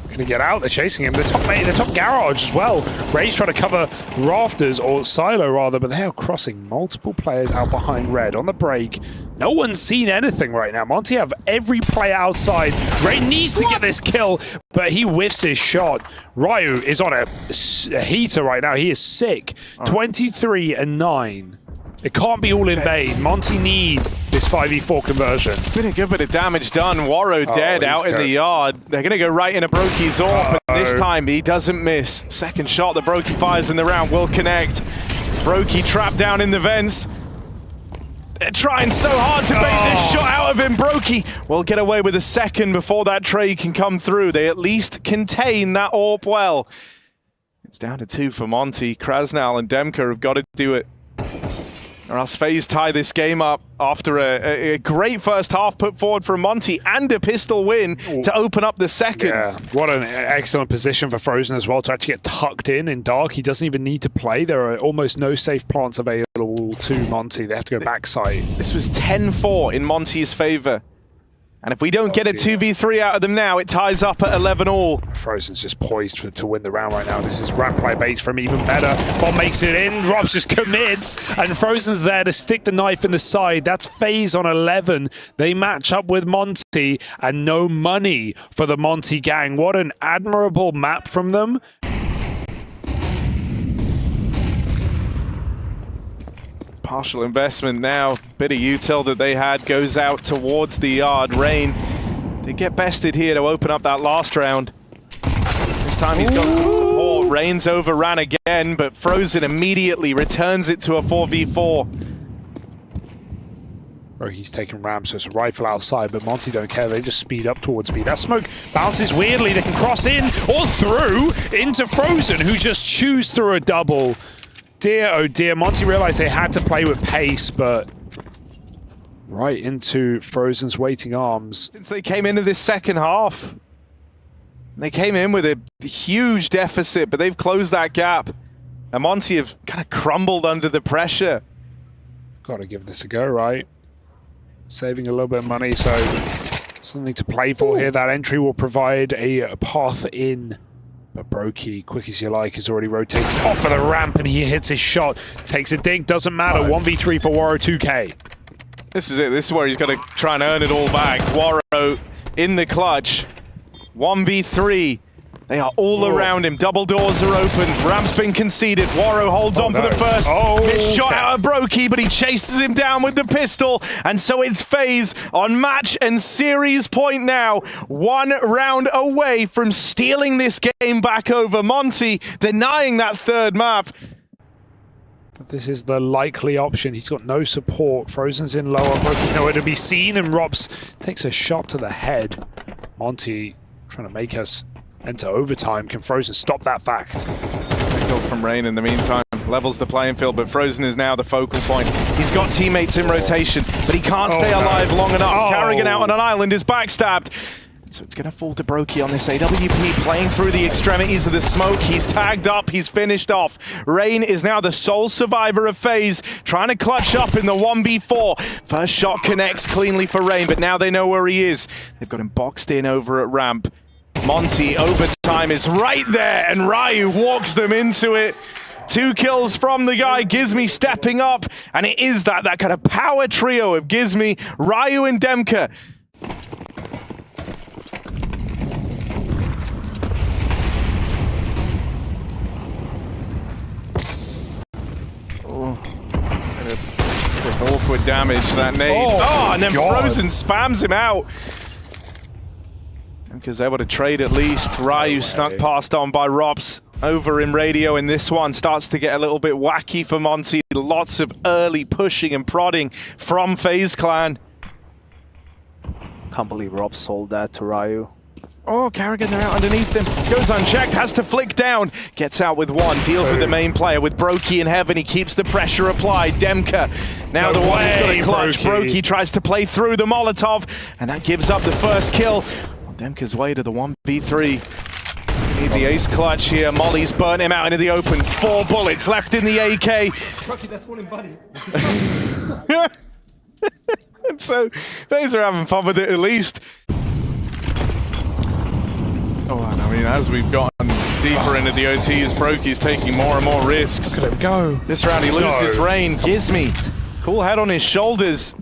Gonna get out, they're chasing him. The top garage as well. Ray's trying to cover Rafters, or Silo rather, but they are crossing multiple players out behind Red on the break. No one's seen anything right now. Monte have every player outside. Ray needs to get this kill, but he whiffs his shot. Ryu is on a heater right now. He is sick. 23-9. It can't be all in vain. Monte need this 5v4 conversion.
Been a good bit of damage done. Waro dead out in the yard. They're going to go right into Brokey's AWP, and this time he doesn't miss. Second shot that Brokey fires in the round will connect. Brokey trapped down in the vents. They're trying so hard to bait this shot out of him. Brokey will get away with a second before that trade can come through. They at least contain that AWP well. It's down to 2 for Monte. Krasnal and Demka have got to do it, or else FaZe tie this game up after a great first half put forward from Monte and a pistol win to open up the second.
Yeah, what an excellent position for Frozen as well to actually get tucked in dark. He doesn't even need to play. There are almost no safe plants available to Monte. They have to go backside.
This was 10-4 in Monte's favor. And if we don't get a 2v3 out of them now, it ties up at 11-all.
Frozen's just poised to win the round right now. This is ramp play baits from even better. Bomb makes it in. Robs just commits. And Frozen's there to stick the knife in the side. That's FaZe on 11. They match up with Monte, and no money for the Monte gang. What an admirable map from them.
Partial investment now. Bit of util that they had goes out towards the yard. Rain, they get bested here to open up that last round. This time he's got some support. Rain's overran again, but Frozen immediately returns it to a 4v4.
He's taking ramps, so it's a rifle outside, but Monte don't care. They just speed up towards B. That smoke bounces weirdly. They can cross in or through into Frozen, who just chews through a double. Dear, oh dear. Monte realized they had to play with pace, but right into Frozen's waiting arms.
Since they came into this second half, they came in with a huge deficit, but they've closed that gap. And Monte have kind of crumbled under the pressure.
Got to give this a go, right? Saving a little bit of money, so something to play for here. That entry will provide a path in. But Brokey, quick as you like, is already rotated off of the ramp, and he hits his shot. Takes a dink, doesn't matter. 1v3 for Waro2k.
This is it. This is where he's got to try and earn it all back. Waro in the clutch. 1v3. They are all around him. Double doors are open. Ramp's been conceded. Waro holds on for the first. Missed shot out of Brokey, but he chases him down with the pistol. And so it's FaZe on match and series point now. 1 round away from stealing this game back over. Monte denying that third map.
This is the likely option. He's got no support. Frozen's in lower. Brokey's nowhere to be seen, and Robs takes a shot to the head. Monte trying to make us enter overtime. Can Frozen stop that fact?
Goal from Rain in the meantime. Levels the playing field, but Frozen is now the focal point. He's got teammates in rotation, but he can't stay alive long enough. Carrigan out on an island is backstabbed. So it's going to fall to Brokey on this AWP, playing through the extremities of the smoke. He's tagged up, he's finished off. Rain is now the sole survivor of FaZe, trying to clutch up in the 1v4. First shot connects cleanly for Rain, but now they know where he is. They've got him boxed in over at ramp. Monte, overtime is right there, and Ryu walks them into it. 2 kills from the guy, bgmi stepping up, and it is that kind of power trio of bgmi, Ryu, and Demka. Awkward damage, that nade. And then Frozen spams him out. Because they able to trade at least. Ryu snuck past on by Robs. over in radio in this one. Starts to get a little bit wacky for Monte. Lots of early pushing and prodding from FaZe Clan.
Can't believe Rob sold that to Ryu.
Oh, Carrigan, they're out underneath him. Goes unchecked, has to flick down. Gets out with one, deals with the main player. With Brokey in heaven, he keeps the pressure applied. Demka, now the one who's got a clutch. Brokey tries to play through the Molotov, and that gives up the first kill. Demka's way to the 1v3. Need the ace clutch here. Molly's burnt him out into the open. 4 bullets left in the AK.
Brokey, that's one in buddy.
And so, FaZe are having fun with it at least. Oh, and I mean, as we've gotten deeper into the OTs, Brokey's taking more and more risks.
Look at him go.
This round he loses Rain. Gizmi, cool head on his shoulders.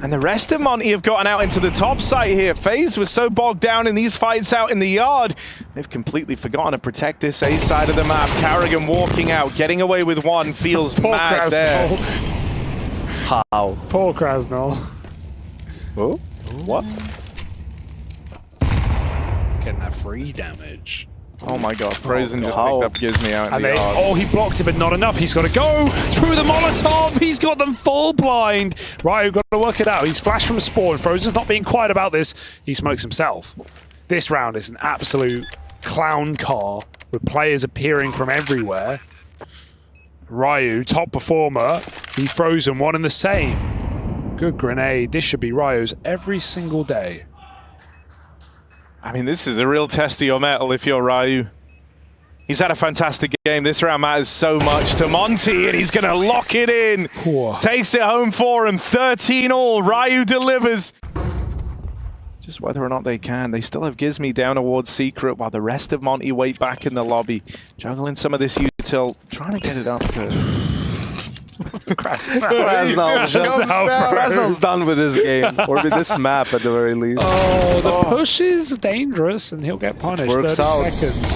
And the rest of Monte have gotten out into the top site here. FaZe was so bogged down in these fights out in the yard, they've completely forgotten to protect this A side of the map. Carrigan walking out, getting away with one, feels mad there.
How?
Poor Krasnal.
Oh, what?
Getting that free damage.
Oh my god, Frozen just
God.
picked up Gizmi out in the
And
yard.
oh, he blocked it, but not enough. He's got to go through the Molotov. He's got them full blind. Ryu got to work it out. He's flashed from spawn. Frozen's not being quiet about this. He smokes himself. This round is an absolute clown car with players appearing from everywhere. Ryu, top performer. He's Frozen, one and the same. Good grenade. This should be Ryu's every single day.
I mean, this is a real test of your metal if you're Ryu. He's had a fantastic game. This round matters so much to Monte, and he's going to lock it in.
Whoa.
Takes it home for him. 13 all. Ryu delivers. Just whether or not they can. They still have Gizmi down towards Secret, while the rest of Monte wait back in the lobby. Juggling some of this util. Trying to get it up to...
Krasnal's done with this game, or with this map at the very least.
Oh, the push is dangerous, and he'll get punished.
Works
30
out.
seconds.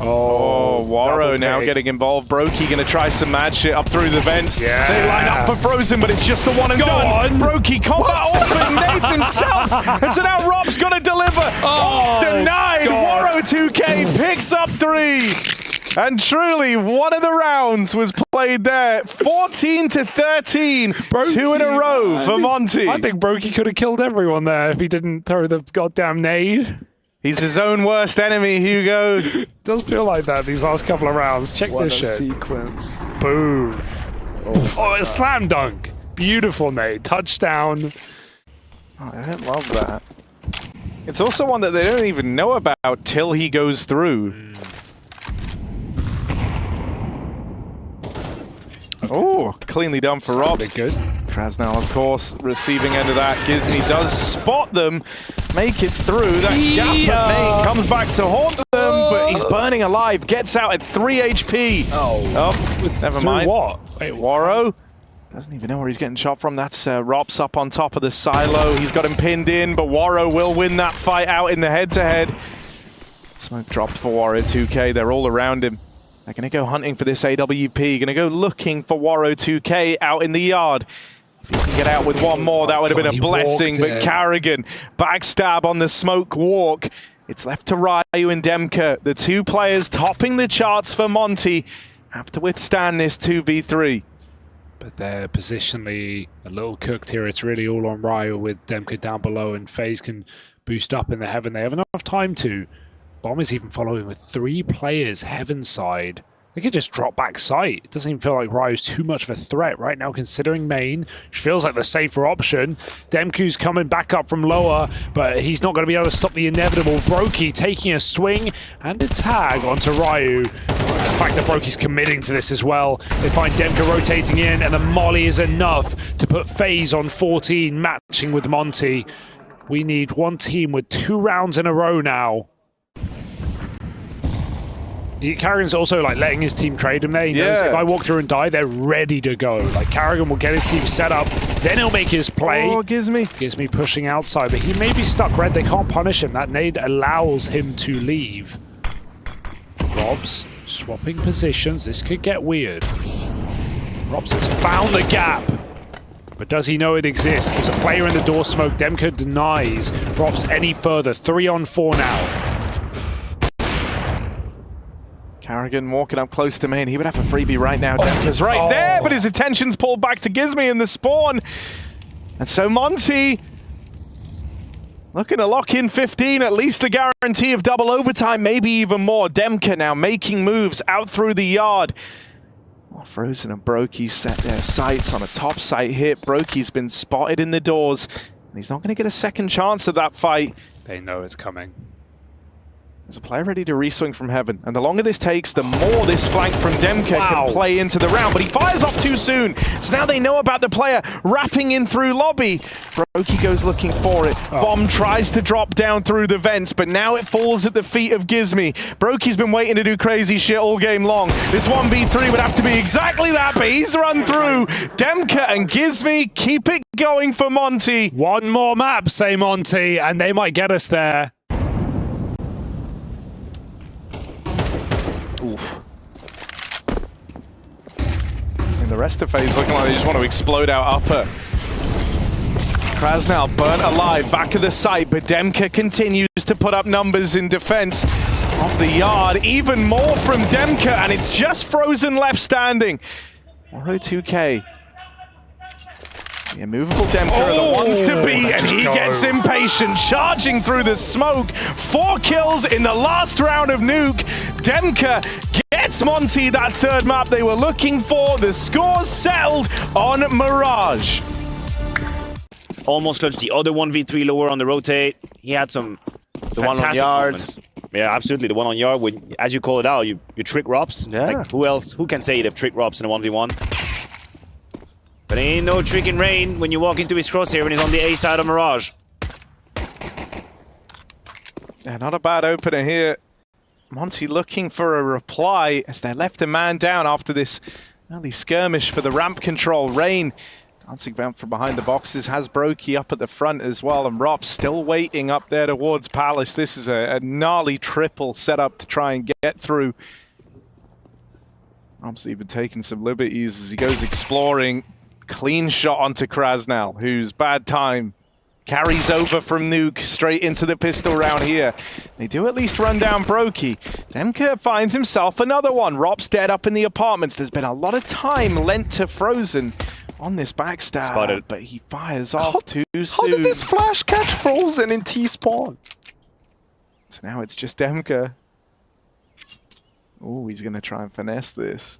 Oh, Waro now
pick.
getting involved. Brokey going to try some mad shit up through the vents.
Yeah.
They line up for Frozen, but it's just the one and
Go
done.
on.
Brokey combat open, Nate himself. And so now Rob's going to deliver.
Oh,
denied.
God.
Waro 2K picks up 3. And truly, one of the rounds was played there. 14-13.
Brokey,
2 in a row for Monte.
I think Brokey could have killed everyone there if he didn't throw the goddamn nade.
He's his own worst enemy, Hugo.
Does feel like that these last couple of rounds. Check
What
this
a
shit.
sequence.
Boom. Oh, a slam dunk. Beautiful nade. Touchdown.
Oh, I don't love that. It's also one that they don't even know about till he goes through. Oh, cleanly done for Rob.
Good.
Krasnal, of course, receiving end of that. Gizmi does spot them, make it through. That gap of main comes back to haunt them, but he's burning alive. Gets out at 3 HP. Never
Through
mind.
what? Wait,
Waro doesn't even know where he's getting shot from. That's Rops up on top of the silo. He's got him pinned in, but Waro will win that fight out in the head-to-head. Smoke dropped for Waro 2K. They're all around him. They're going to go hunting for this AWP. Going to go looking for Waro 2K out in the yard. If he can get out with one more, that would have been a blessing. But Carrigan, backstab on the smoke walk. It's left to Ryu and Demka. The 2 players topping the charts for Monte have to withstand this 2v3.
But they're positionally a little cooked here. It's really all on Ryu with Demka down below, and FaZe can boost up in the heaven. They have enough time to. Bomb is even following with 3 players heaven side. They could just drop back site. It doesn't even feel like Ryu's too much of a threat right now, considering main, which feels like the safer option. Demku's coming back up from lower, but he's not going to be able to stop the inevitable. Brokey taking a swing and a tag onto Ryu. The fact that Brokey's committing to this as well. They find Demka rotating in, and the molly is enough to put FaZe on 14, matching with Monte. We need one team with 2 rounds in a row now. Carrigan's also like letting his team trade him there. He knows if I walk through and die, they're ready to go. Like Carrigan will get his team set up, then he'll make his play.
Oh,
Gizmi pushing outside, but he may be stuck red. They can't punish him. That nade allows him to leave. Robs swapping positions. This could get weird. Robs has found the gap. But does he know it exists? There's a player in the door smoke. Demka denies Robs any further. 3 on 4 now.
Carrigan walking up close to main. He would have a freebie right now. Demka's right there, but his attention's pulled back to bgmi in the spawn. And so Monte looking to lock in 15, at least the guarantee of double overtime, maybe even more. Demka now making moves out through the yard. Well, Frozen and Brokey set their sights on a top site hit. Brokey's been spotted in the doors, and he's not going to get a second chance at that fight.
They know it's coming.
There's a player ready to reswing from heaven, and the longer this takes, the more this flank from Demka can play into the round, but he fires off too soon. So now they know about the player wrapping in through lobby. Brokey goes looking for it. Bomb tries to drop down through the vents, but now it falls at the feet of bgmi. Brokey's been waiting to do crazy shit all game long. This 1v3 would have to be exactly that, but he's run through. Demka and bgmi keep it going for Monte.
One more map, say Monte, and they might get us there.
Oof. And the rest of FaZe looking like they just want to explode out upper. Krasnal burnt alive, back of the site, but Demka continues to put up numbers in defense of the yard. Even more from Demka, and it's just Frozen left standing. Oro 2K. The immovable Demka are the ones to beat, and he gets impatient, charging through the smoke. 4 kills in the last round of Nuke. Demka gets Monte that third map they were looking for. The score's settled on Mirage.
Almost clutched the other 1v3 lower on the rotate. He had some fantastic moments. Yeah, absolutely. The one on yard, when, as you call it out, you trick Robs.
Yeah.
Like, who can say they've tricked Robs in a 1v1? But ain't no trick in Rain when you walk into his crosshair when he's on the A side of Mirage.
Yeah, not a bad opener here. Monte looking for a reply as they left a man down after this early skirmish for the ramp control. Rain dancing down from behind the boxes, has Brokey up at the front as well, and Rob still waiting up there towards Palace. This is a gnarly triple set up to try and get through. Rob's even taking some liberties as he goes exploring. Clean shot onto Krasnal, whose bad time carries over from Nuke straight into the pistol round here. They do at least run down Brokey. Demka finds himself another one. Rob's dead up in the apartments. There's been a lot of time lent to Frozen on this backstab,
Spotted.
but he fires off too soon.
How did this flash catch Frozen in T-spawn?
So now it's just Demka. Oh, he's going to try and finesse this.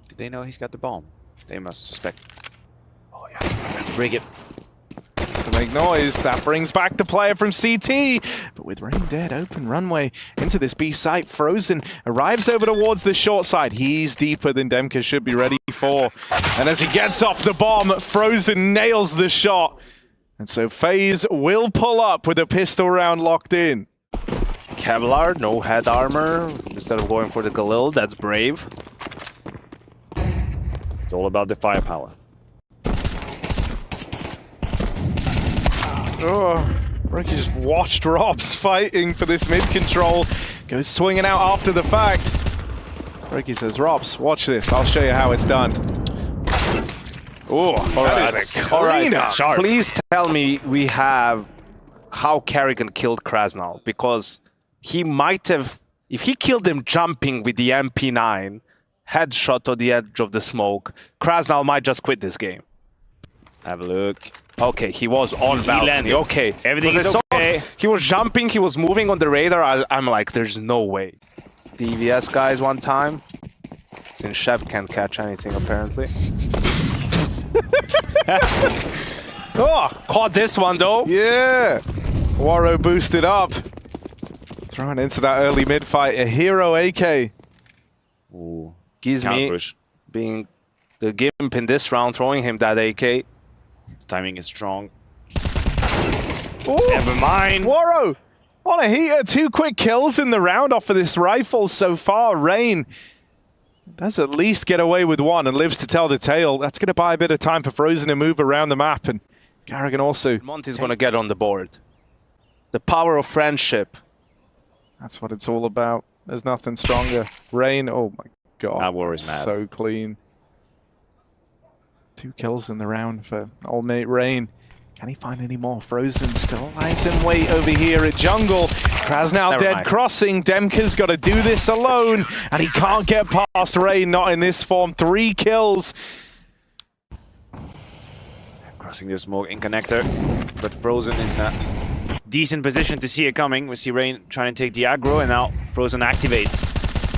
Did they know he's got the bomb? They must suspect. Oh yeah, have to break it.
To make noise, that brings back the player from CT. But with Rain dead, open runway into this B site, Frozen arrives over towards the short side. He's deeper than Demka should be ready for. And as he gets off the bomb, Frozen nails the shot. And so FaZe will pull up with a pistol round locked in.
Kevlar, no head armor. Instead of going for the Galil, that's brave.
It's all about the firepower.
Oh, Brokey just watched Robs fighting for this mid control. Goes swinging out after the fact. Brokey says, Robs, watch this. I'll show you how it's done. Oh, that is a cleaner.
Please tell me we have how Carrigan killed Krasnal, because he might have, if he killed him jumping with the MP9, headshot on the edge of the smoke, Krasnal might just quit this game.
Have a look.
Okay, he was on balcony. Okay,
everything is okay.
He was jumping, he was moving on the radar. I'm like, there's no way. DVS guys one time. Since Chef can't catch anything apparently. Oh, caught this one though.
Yeah. Waro boosted up. Throwing into that early mid fight. A hero AK.
Ooh.
bgmi being the gimp in this round, throwing him that AK.
Timing is strong.
Ooh.
Never mind.
Waro on a heater. 2 quick kills in the round off of this rifle so far. Rain does at least get away with one and lives to tell the tale. That's going to buy a bit of time for Frozen to move around the map. And Carrigan also.
Monte's going to get on the board. The power of friendship.
That's what it's all about. There's nothing stronger. Rain, oh my god.
That war is mad.
So clean. 2 kills in the round for old mate Rain. Can he find any more? Frozen still lies in wait over here at jungle. Krasnow
Never
dead
mind.
crossing. Demka's got to do this alone, and he can't get past Rain, not in this form. 3 kills.
Crossing the smoke in connector, but Frozen is in a decent position to see it coming. We see Rain trying to take the aggro, and now Frozen activates.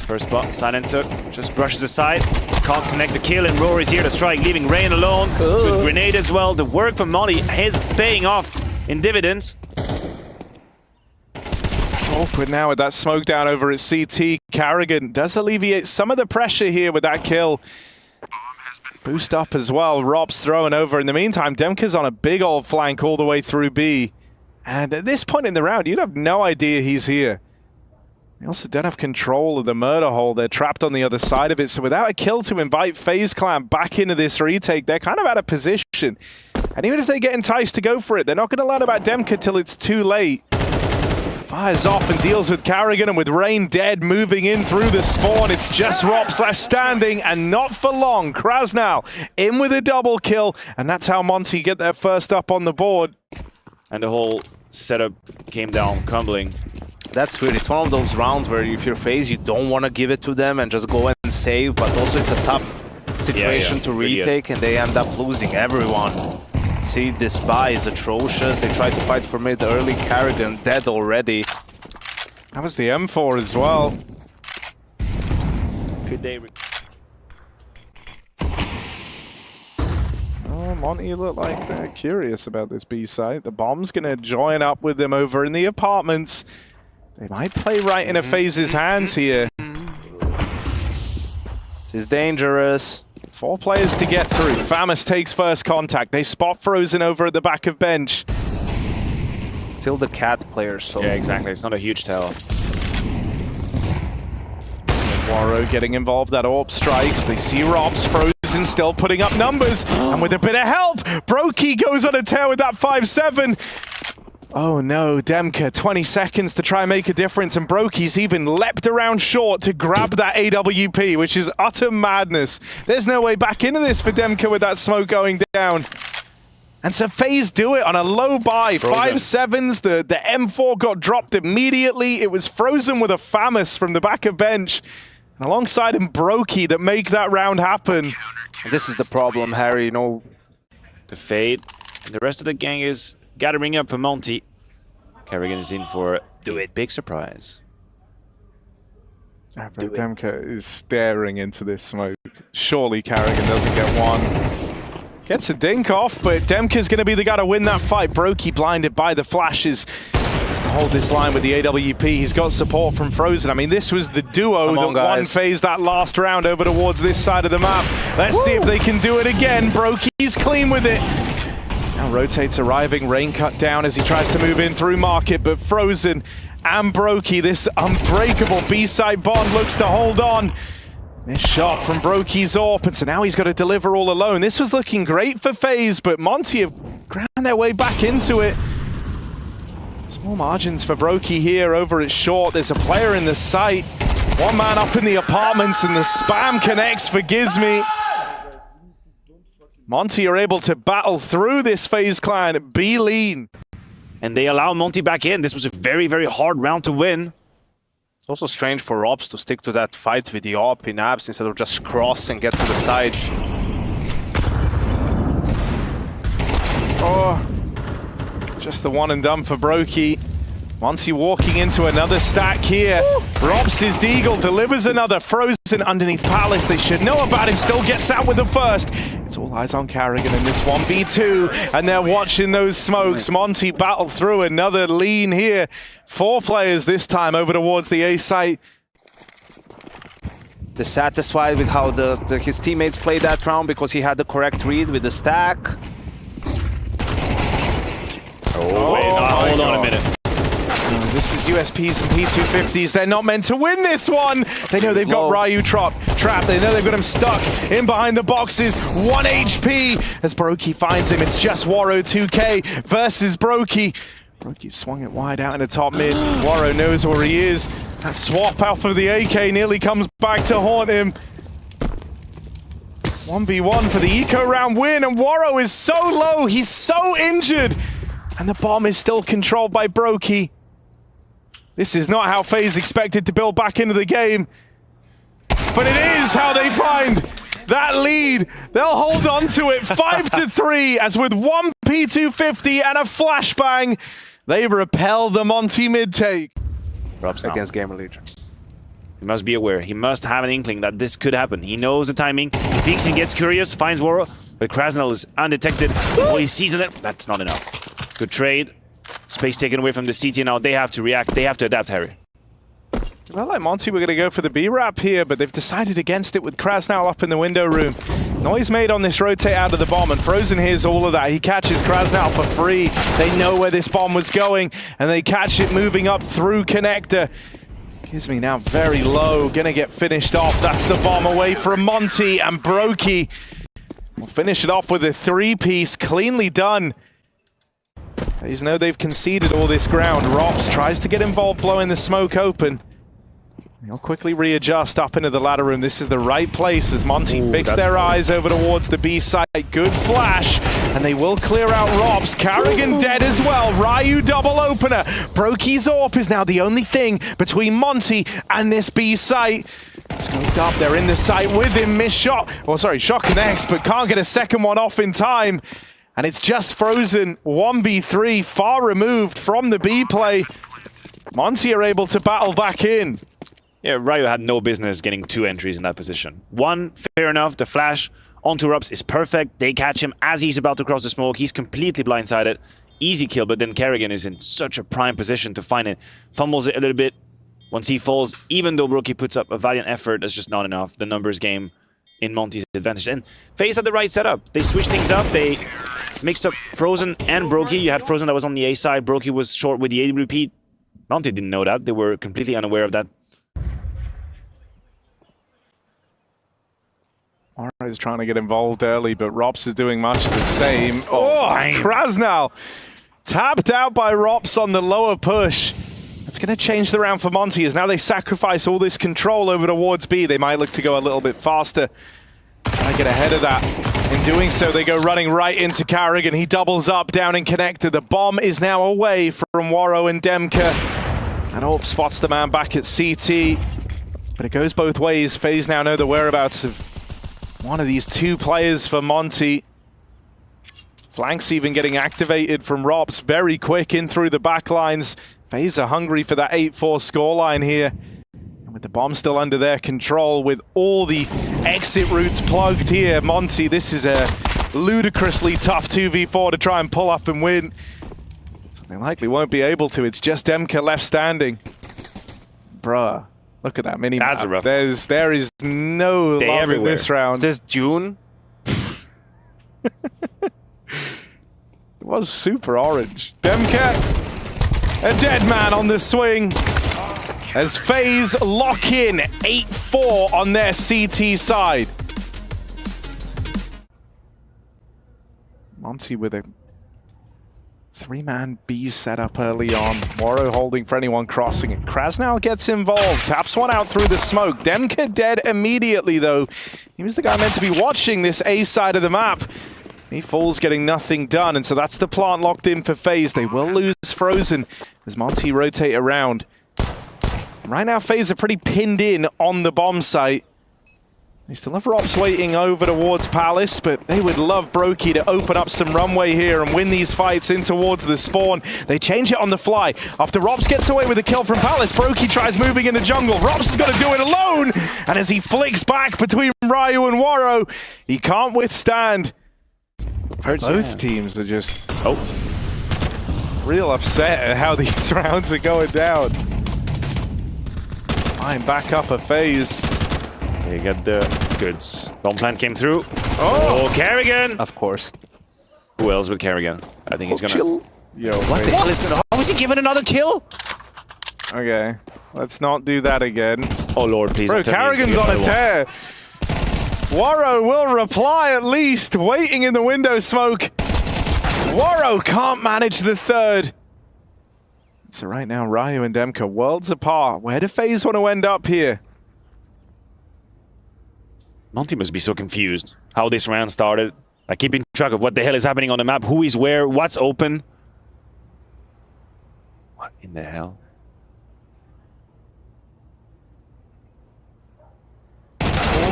First spot, silencer, just brushes aside. Can't connect the kill, and Roar is here to strike, leaving Rain alone. Good grenade as well. The work from Monte is paying off in dividends.
Awkward now with that smoke down over at CT. Carrigan does alleviate some of the pressure here with that kill. Boost up as well. Rob's throwing over. In the meantime, Demka's on a big old flank all the way through B. And at this point in the round, you'd have no idea he's here. They also don't have control of the murder hole. They're trapped on the other side of it. So without a kill to invite FaZe Clan back into this retake, they're kind of out of position. And even if they get enticed to go for it, they're not going to learn about Demka till it's too late. Fires off and deals with Carrigan, and with Rain dead moving in through the spawn, it's just Rops left standing, and not for long. Krasnow in with a double kill, and that's how Monte get their first up on the board.
And the whole setup came down, crumbling.
That's weird. It's one of those rounds where if you're FaZe, you don't want to give it to them and just go and save, but also it's a tough situation to retake, and they end up losing everyone. See, this buy is atrocious. They tried to fight for mid early. Carrigan dead already.
That was the M4 as well.
Could they...
Oh, Monte look like they're curious about this B site. The bomb's going to join up with them over in the apartments. They might play right into FaZe's hands here.
This is dangerous.
4 players to get through. Famous takes first contact. They spot Frozen over at the back of bench.
Still the cat player, so...
Yeah, exactly. It's not a huge tell.
Waro getting involved. That AWP strikes. They see Robs. Frozen still putting up numbers. And with a bit of help, Brokey goes on a tear with that 5-7. Oh no, Demka, 20 seconds to try and make a difference, and Brokey's even leapt around short to grab that AWP, which is utter madness. There's no way back into this for Demka with that smoke going down. And so FaZe do it on a low buy. 5-7s, the M4 got dropped immediately. It was Frozen with a Famous from the back of bench. And alongside him, Brokey, that make that round happen.
This is the problem, Harry, you know.
The fade. And the rest of the gang is gathering up for Monte. Carrigan is in for a big surprise.
Demka is staring into this smoke. Surely Carrigan doesn't get one. Gets a dink off, but Demka's going to be the guy to win that fight. Brokey blinded by the flashes. Has to hold this line with the AWP. He's got support from Frozen. I mean, this was the duo that won FaZe that last round over towards this side of the map. Let's see if they can do it again. Brokey's clean with it. Now rotates arriving, Rain cut down as he tries to move in through market, but Frozen and Brokey, this unbreakable B-side bond looks to hold on. Missed shot from Brokey's AWP, and so now he's got to deliver all alone. This was looking great for FaZe, but Monte have ground their way back into it. Small margins for Brokey here over at short. There's a player in the site. One man up in the apartments, and the spam connects for bgmi. Monte are able to battle through this FaZe Clan, be lean.
And they allow Monte back in. This was a very, very hard round to win.
It's also strange for Robs to stick to that fight with the AWP in abs instead of just cross and get to the side.
Oh, just the one and done for Brokey. Monte walking into another stack here. Robs his deagle, delivers another. Frozen underneath Palace. They should know about him. Still gets out with the first. It's all eyes on Carrigan in this 1v2. And they're watching those smokes. Monte battle through another lean here. 4 players this time over towards the A site.
Dissatisfied with how his teammates played that round because he had the correct read with the stack.
Oh, wait, hold on a minute.
This is USPs and P250s. They're not meant to win this one. They know they've got Ryu trapped. They know they've got him stuck in behind the boxes. 1 HP as Brokey finds him. It's just Waro 2K versus Brokey. Brokey swung it wide out in the top mid. Waro knows where he is. That swap out of the AK nearly comes back to haunt him. 1v1 for the eco round win, and Waro is so low. He's so injured. And the bomb is still controlled by Brokey. This is not how FaZe expected to build back into the game. But it is how they find that lead. They'll hold on to it 5-3 as with one P250 and a flashbang, they repel the Monte mid take.
Rob's now.
Against Gamer Legion.
He must be aware. He must have an inkling that this could happen. He knows the timing. He peeks and gets curious, finds Waro, but Krasnal is undetected. Oh, he sees it. That's not enough. Good trade. Space taken away from the CT. Now they have to react. They have to adapt, Harry.
Well, like Monte, we're going to go for the B-Rap here, but they've decided against it with Krasnal up in the window room. Noise made on this rotate out of the bomb, and Frozen hears all of that. He catches Krasnal for free. They know where this bomb was going, and they catch it moving up through connector. Gizmi now very low, going to get finished off. That's the bomb away from Monte, and Brokey will finish it off with a three-piece, cleanly done. They know they've conceded all this ground. Rops tries to get involved, blowing the smoke open. They'll quickly readjust up into the ladder room. This is the right place as Monte fix their eyes over towards the B site. Good flash, and they will clear out Robs. Carrigan dead as well. Ryu double opener. Brokey's AWP is now the only thing between Monte and this B site. Scoped up, they're in the site with him. Missed shot. Oh, sorry, shot connects, but can't get a second one off in time. And it's just Frozen 1v3, far removed from the B play. Monte are able to battle back in.
Yeah, Ryu had no business getting two entries in that position. One, fair enough, the flash onto Rups is perfect. They catch him as he's about to cross the smoke. He's completely blindsided. Easy kill, but then Carrigan is in such a prime position to find it. Fumbles it a little bit. Once he falls, even though Brokey puts up a valiant effort, that's just not enough. The numbers game in Monte's advantage. And FaZe had the right setup. They switched things up. They mixed up Frozen and Brokey. You had Frozen that was on the A side. Brokey was short with the AWP. Monte didn't know that. They were completely unaware of that.
Mara is trying to get involved early, but Rops is doing much the same. Oh, Krasnal tapped out by Rops on the lower push. That's going to change the round for Monte as now they sacrifice all this control over towards B. They might look to go a little bit faster. Try to get ahead of that. In doing so, they go running right into Carrigan. He doubles up down in connector. The bomb is now away from Waro and Demka. And AWP spots the man back at CT. But it goes both ways. FaZe now know the whereabouts of one of these two players for Monte. Flanks even getting activated from Rops very quick in through the back lines. FaZe are hungry for that 8-4 scoreline here. And with the bomb still under their control, with all the exit routes plugged here, Monte, this is a ludicrously tough 2v4 to try and pull up and win. So they likely won't be able to. It's just Demka left standing. Bruh. Look at that mini map.
That's a rough
There is no love
everywhere.
in this round.
Is this June?
It was super orange. Demka, a dead man on the swing. As FaZe lock in 8-4 on their CT side. Monte with a three-man B setup early on. Waro holding for anyone crossing it. Krasnal gets involved, taps one out through the smoke. Demka dead immediately though. He was the guy meant to be watching this A side of the map. He falls getting nothing done, and so that's the plant locked in for FaZe. They will lose Frozen as Monte rotate around. Right now FaZe are pretty pinned in on the bomb site. They still have Rops waiting over towards Palace, but they would love Brokey to open up some runway here and win these fights in towards the spawn. They change it on the fly. After Rops gets away with a kill from Palace, Brokey tries moving into jungle. Rops has got to do it alone, and as he flicks back between Ryu and Waro, he can't withstand. Both teams are just real upset at how these rounds are going down. Flying back up a FaZe.
They got the goods. Bomb plant came through. Oh, Carrigan!
Of course.
Who else with Carrigan? I think he's gonna...
Chill. Yo,
What the hell is going on? Oh, is he giving another kill?
Okay, let's not do that again.
Oh lord, please.
Bro, Carrigan's on a tear. Waro will reply at least, waiting in the window smoke. Waro can't manage the third. So right now, Ryu and Demka worlds apart. Where do FaZe want to end up here?
Monte must be so confused how this round started. Like keeping track of what the hell is happening on the map, who is where, what's open. What in the hell?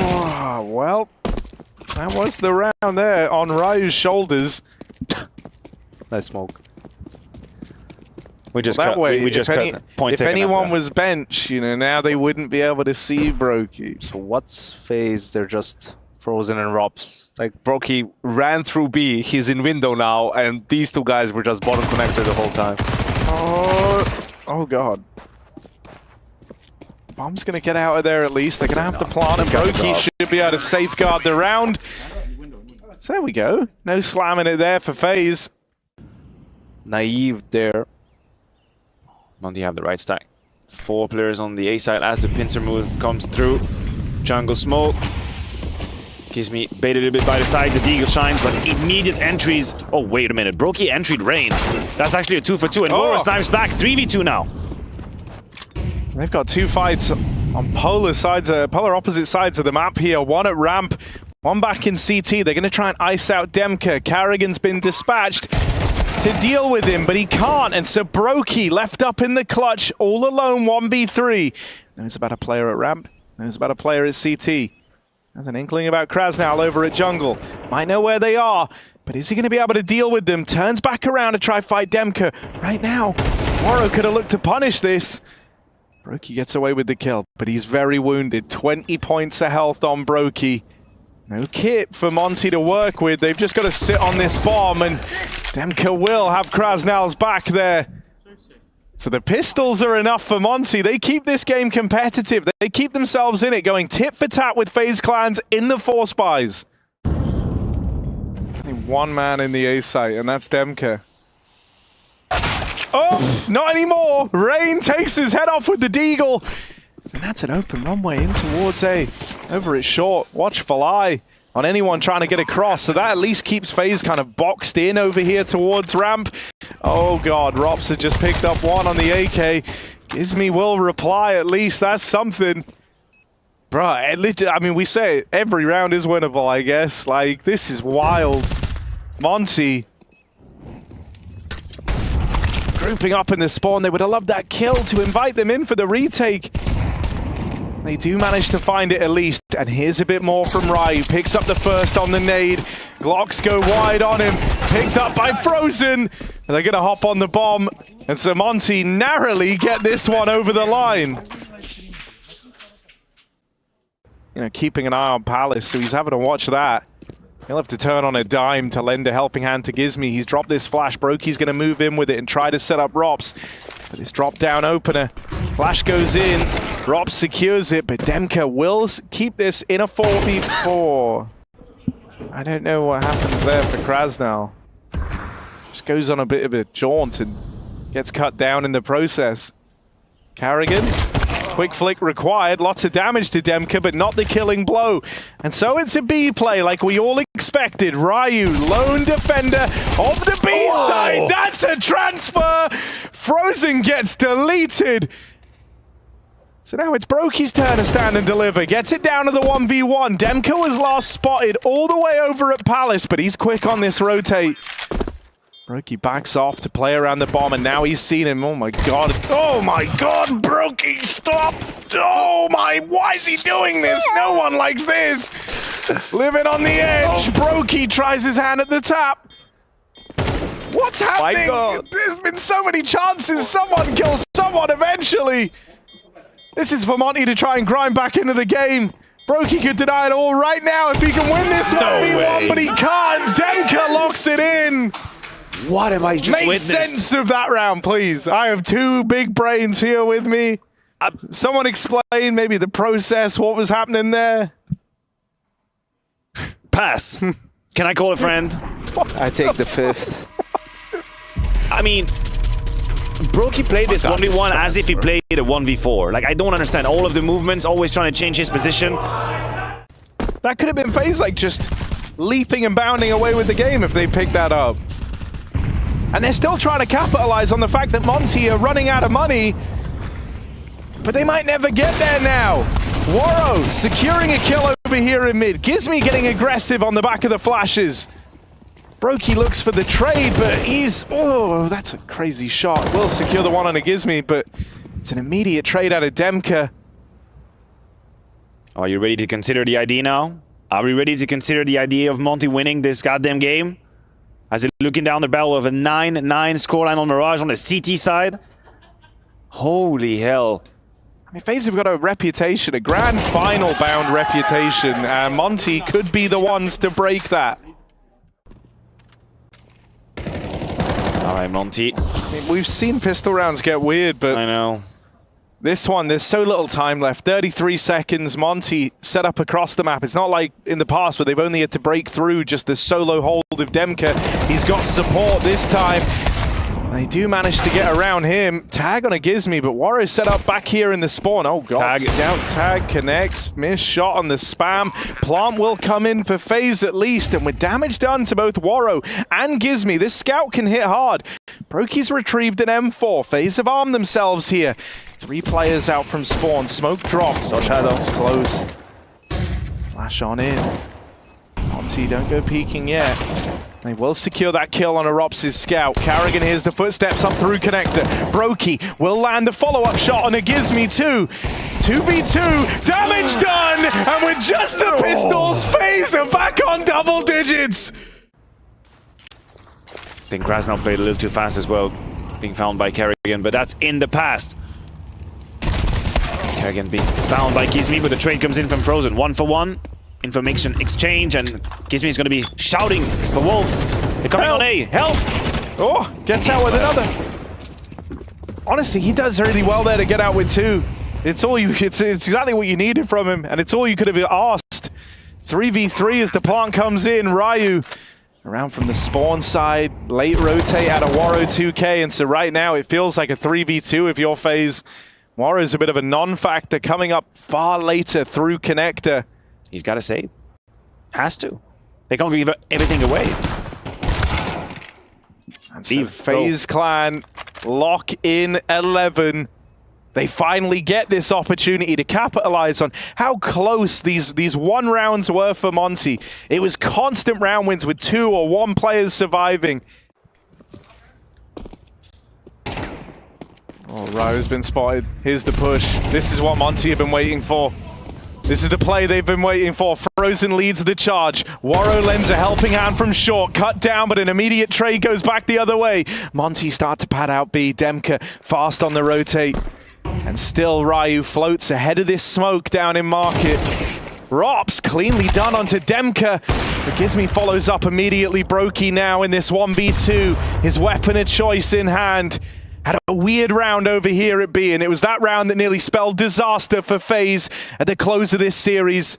Oh, well, that was the round there on Ryu's shoulders.
Nice smoke.
We just
That
cut,
way,
we just cut points.
if anyone was bench, you know, now they wouldn't be able to see Brokey.
So what's FaZe? They're just frozen and Robs. Like Brokey ran through B, he's in window now, and these two guys were just bottom connector the whole time.
Oh god. Bomb's gonna get out of there at least. They're gonna have to plant, and Brokey should be able to safeguard the round. So there we go. No slamming it there for FaZe.
Naive there.
Monte have the right stack. 4 players on the A side as the pincer move comes through. Jungle smoke. Gives me baited a little bit by the side. The Deagle shines, but immediate entries. Oh, wait a minute. Brokey entried Rain. That's actually a 2 for 2. And Moro snipes back. 3v2 now.
They've got 2 fights on polar opposite sides of the map here. One at ramp, one back in CT. They're going to try and ice out Demka. Carrigan's been dispatched to deal with him, but he can't. And so Brokey left up in the clutch, all alone, 1v3. Knows about a player at ramp. Knows about a player at CT. Has an inkling about Krasnal over at jungle. Might know where they are, but is he going to be able to deal with them? Turns back around to try fight Demka. Right now, Moro could have looked to punish this. Brokey gets away with the kill, but he's very wounded. 20 points of health on Brokey. No kit for Monte to work with. They've just got to sit on this bomb, and Demka will have Krasnal's back there. So the pistols are enough for Monte. They keep this game competitive. They keep themselves in it, going tit for tat with FaZe clans in the force buys. Only one man in the A site, and that's Demka. Oh, not anymore. Rain takes his head off with the Deagle. And that's an open runway in towards A. Over at short. Watchful eye on anyone trying to get across. So that at least keeps FaZe kind of boxed in over here towards ramp. Oh god, Rops has just picked up one on the AK. Gizmi will reply at least. That's something. Bruh, I mean, we say it, every round is winnable, I guess. Like, this is wild. Monte grouping up in the spawn. They would have loved that kill to invite them in for the retake. They do manage to find it at least. And here's a bit more from Ryu. Picks up the first on the nade. Glocks go wide on him. Picked up by Frozen. And they're going to hop on the bomb. And so Monte narrowly get this one over the line. You know, keeping an eye on Palace, so he's having to watch that. He'll have to turn on a dime to lend a helping hand to Gizmi. He's dropped this flash. Brokey's going to move in with it and try to set up Rops. But this drop down opener. Flash goes in. Rops secures it, but Demka will keep this in a 4v4. I don't know what happens there for Krasnal. Just goes on a bit of a jaunt and gets cut down in the process. Carrigan. Quick flick required, lots of damage to Demka, but not the killing blow. And so it's a B play like we all expected. Ryu, lone defender of the B side. That's a transfer. Frozen gets deleted. So now it's Brokey's turn to stand and deliver. Gets it down to the 1v1. Demka was last spotted all the way over at Palace, but he's quick on this rotate. Brokey backs off to play around the bomb, and now he's seen him. Oh my god. Oh my god, Brokey, stop! Oh my, why is he doing this? No one likes this! Living on the edge. Brokey tries his hand at the tap. What's happening? There's been so many chances. Someone kills someone eventually. This is for Monte to try and grind back into the game. Brokey could deny it all right now if he can win this 1v1, but he can't. Demka locks it in.
What have I just witnessed?
Make sense of that round, please. I have two big brains here with me. Someone explain maybe the process, what was happening there?
Pass. Can I call a friend?
I take the 5th.
I mean, Brokey played this 1v1 as if he played a 1v4. Like, I don't understand. All of the movements, always trying to change his position.
That could have been FaZe, like, just leaping and bounding away with the game if they picked that up. And they're still trying to capitalize on the fact that Monte are running out of money. But they might never get there now. Waro securing a kill over here in mid. Gizmi getting aggressive on the back of the flashes. Brokey looks for the trade, but he's... Oh, that's a crazy shot. Will secure the one on a Gizmi, but it's an immediate trade out of Demka.
Are you ready to consider the idea now? Are we ready to consider the idea of Monte winning this goddamn game? As they're looking down the barrel of a 9-9 scoreline on Mirage on the CT side? Holy hell.
I mean, FaZe have got a reputation, a grand final bound reputation, and Monte could be the ones to break that.
All right, Monte.
I mean, we've seen pistol rounds get weird, but
I know.
This one, there's so little time left. 33 seconds, Monte set up across the map. It's not like in the past where they've only had to break through just the solo hold of Demka. He's got support this time. They do manage to get around him. Tag on a Gizmi, but Warro set up back here in the spawn. Oh god, tag connects, missed shot on the spam. Plant will come in for FaZe at least, and with damage done to both Warro and Gizmi, this scout can hit hard. Broky's retrieved an M4. FaZe have armed themselves here. 3 players out from spawn. Smoke drops. Oh, Shadows close. Flash on in. Monte, don't go peeking yet. They will secure that kill on a Rops' scout. Carrigan hears the footsteps up through connector. Brokey will land a follow-up shot on a Gizmi too. 2v2, damage done! And with just the pistols, FaZe are back on double digits!
I think Krasnov played a little too fast as well, being found by Carrigan, but that's in the past. Carrigan being found by Gizmi, but the trade comes in from Frozen. 1-for-1. Information exchange, and Gizmi is going to be shouting for Wolf. They're coming on A. Help!
Oh, gets out with another. Honestly, he does really well there to get out with 2. It's exactly what you needed from him, and it's all you could have asked. 3v3 as the plant comes in. Ryu around from the spawn side, late rotate out of Warro 2K, and so right now it feels like a 3v2 if you're FaZe. Warro's a bit of a non-factor coming up far later through connector.
He's got to save. Has to. They can't give everything away.
And so FaZe Clan lock in 11. They finally get this opportunity to capitalize on how close these 1 rounds were for Monte. It was constant round wins with 2 or 1 players surviving. Oh, Ryu's been spotted. Here's the push. This is what Monte have been waiting for. This is the play they've been waiting for. Frozen leads the charge. Warro lends a helping hand from short. Cut down, but an immediate trade goes back the other way. Monte start to pad out B. Demka fast on the rotate. And still Ryu floats ahead of this smoke down in market. Rops cleanly done onto Demka. But Gizmi follows up immediately. Brokey now in this 1v2. His weapon of choice in hand. Had a weird round over here at B, and it was that round that nearly spelled disaster for FaZe at the close of this series.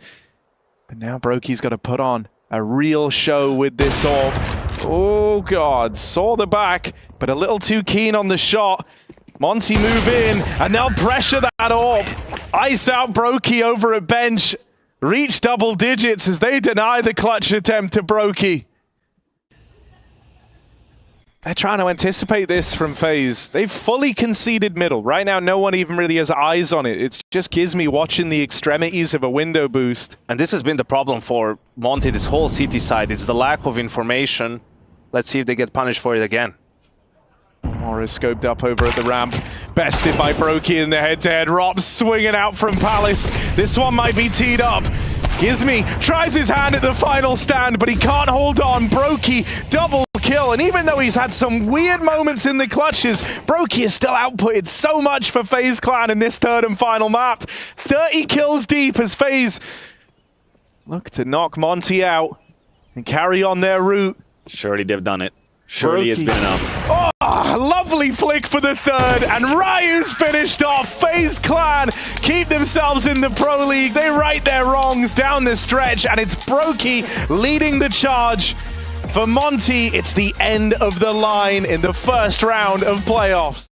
But now Brokey's got to put on a real show with this orb. Oh god, saw the back, but a little too keen on the shot. Monte move in, and they'll pressure that orb. Ice out Brokey over a bench. Reach double digits as they deny the clutch attempt to Brokey. They're trying to anticipate this from FaZe. They've fully conceded middle. Right now, no one even really has eyes on it. It's just Gizmi watching the extremities of a window boost.
And this has been the problem for Monte, this whole city side. It's the lack of information. Let's see if they get punished for it again.
Morris scoped up over at the ramp. Bested by Brokey in the head-to-head. Rops swinging out from Palace. This one might be teed up. Gizmi tries his hand at the final stand, but he can't hold on. Brokey double kill, and even though he's had some weird moments in the clutches, Brokey has still outputted so much for FaZe Clan in this 3rd and final map. 30 kills deep as FaZe look to knock Monte out and carry on their route.
Surely they've done it. Surely
Brokey.
It's been enough.
Oh, lovely flick for the 3rd, and Ryu's finished off. FaZe Clan keep themselves in the Pro League. They right their wrongs down the stretch, and it's Brokey leading the charge. For Monte, it's the end of the line in the 1st round of playoffs.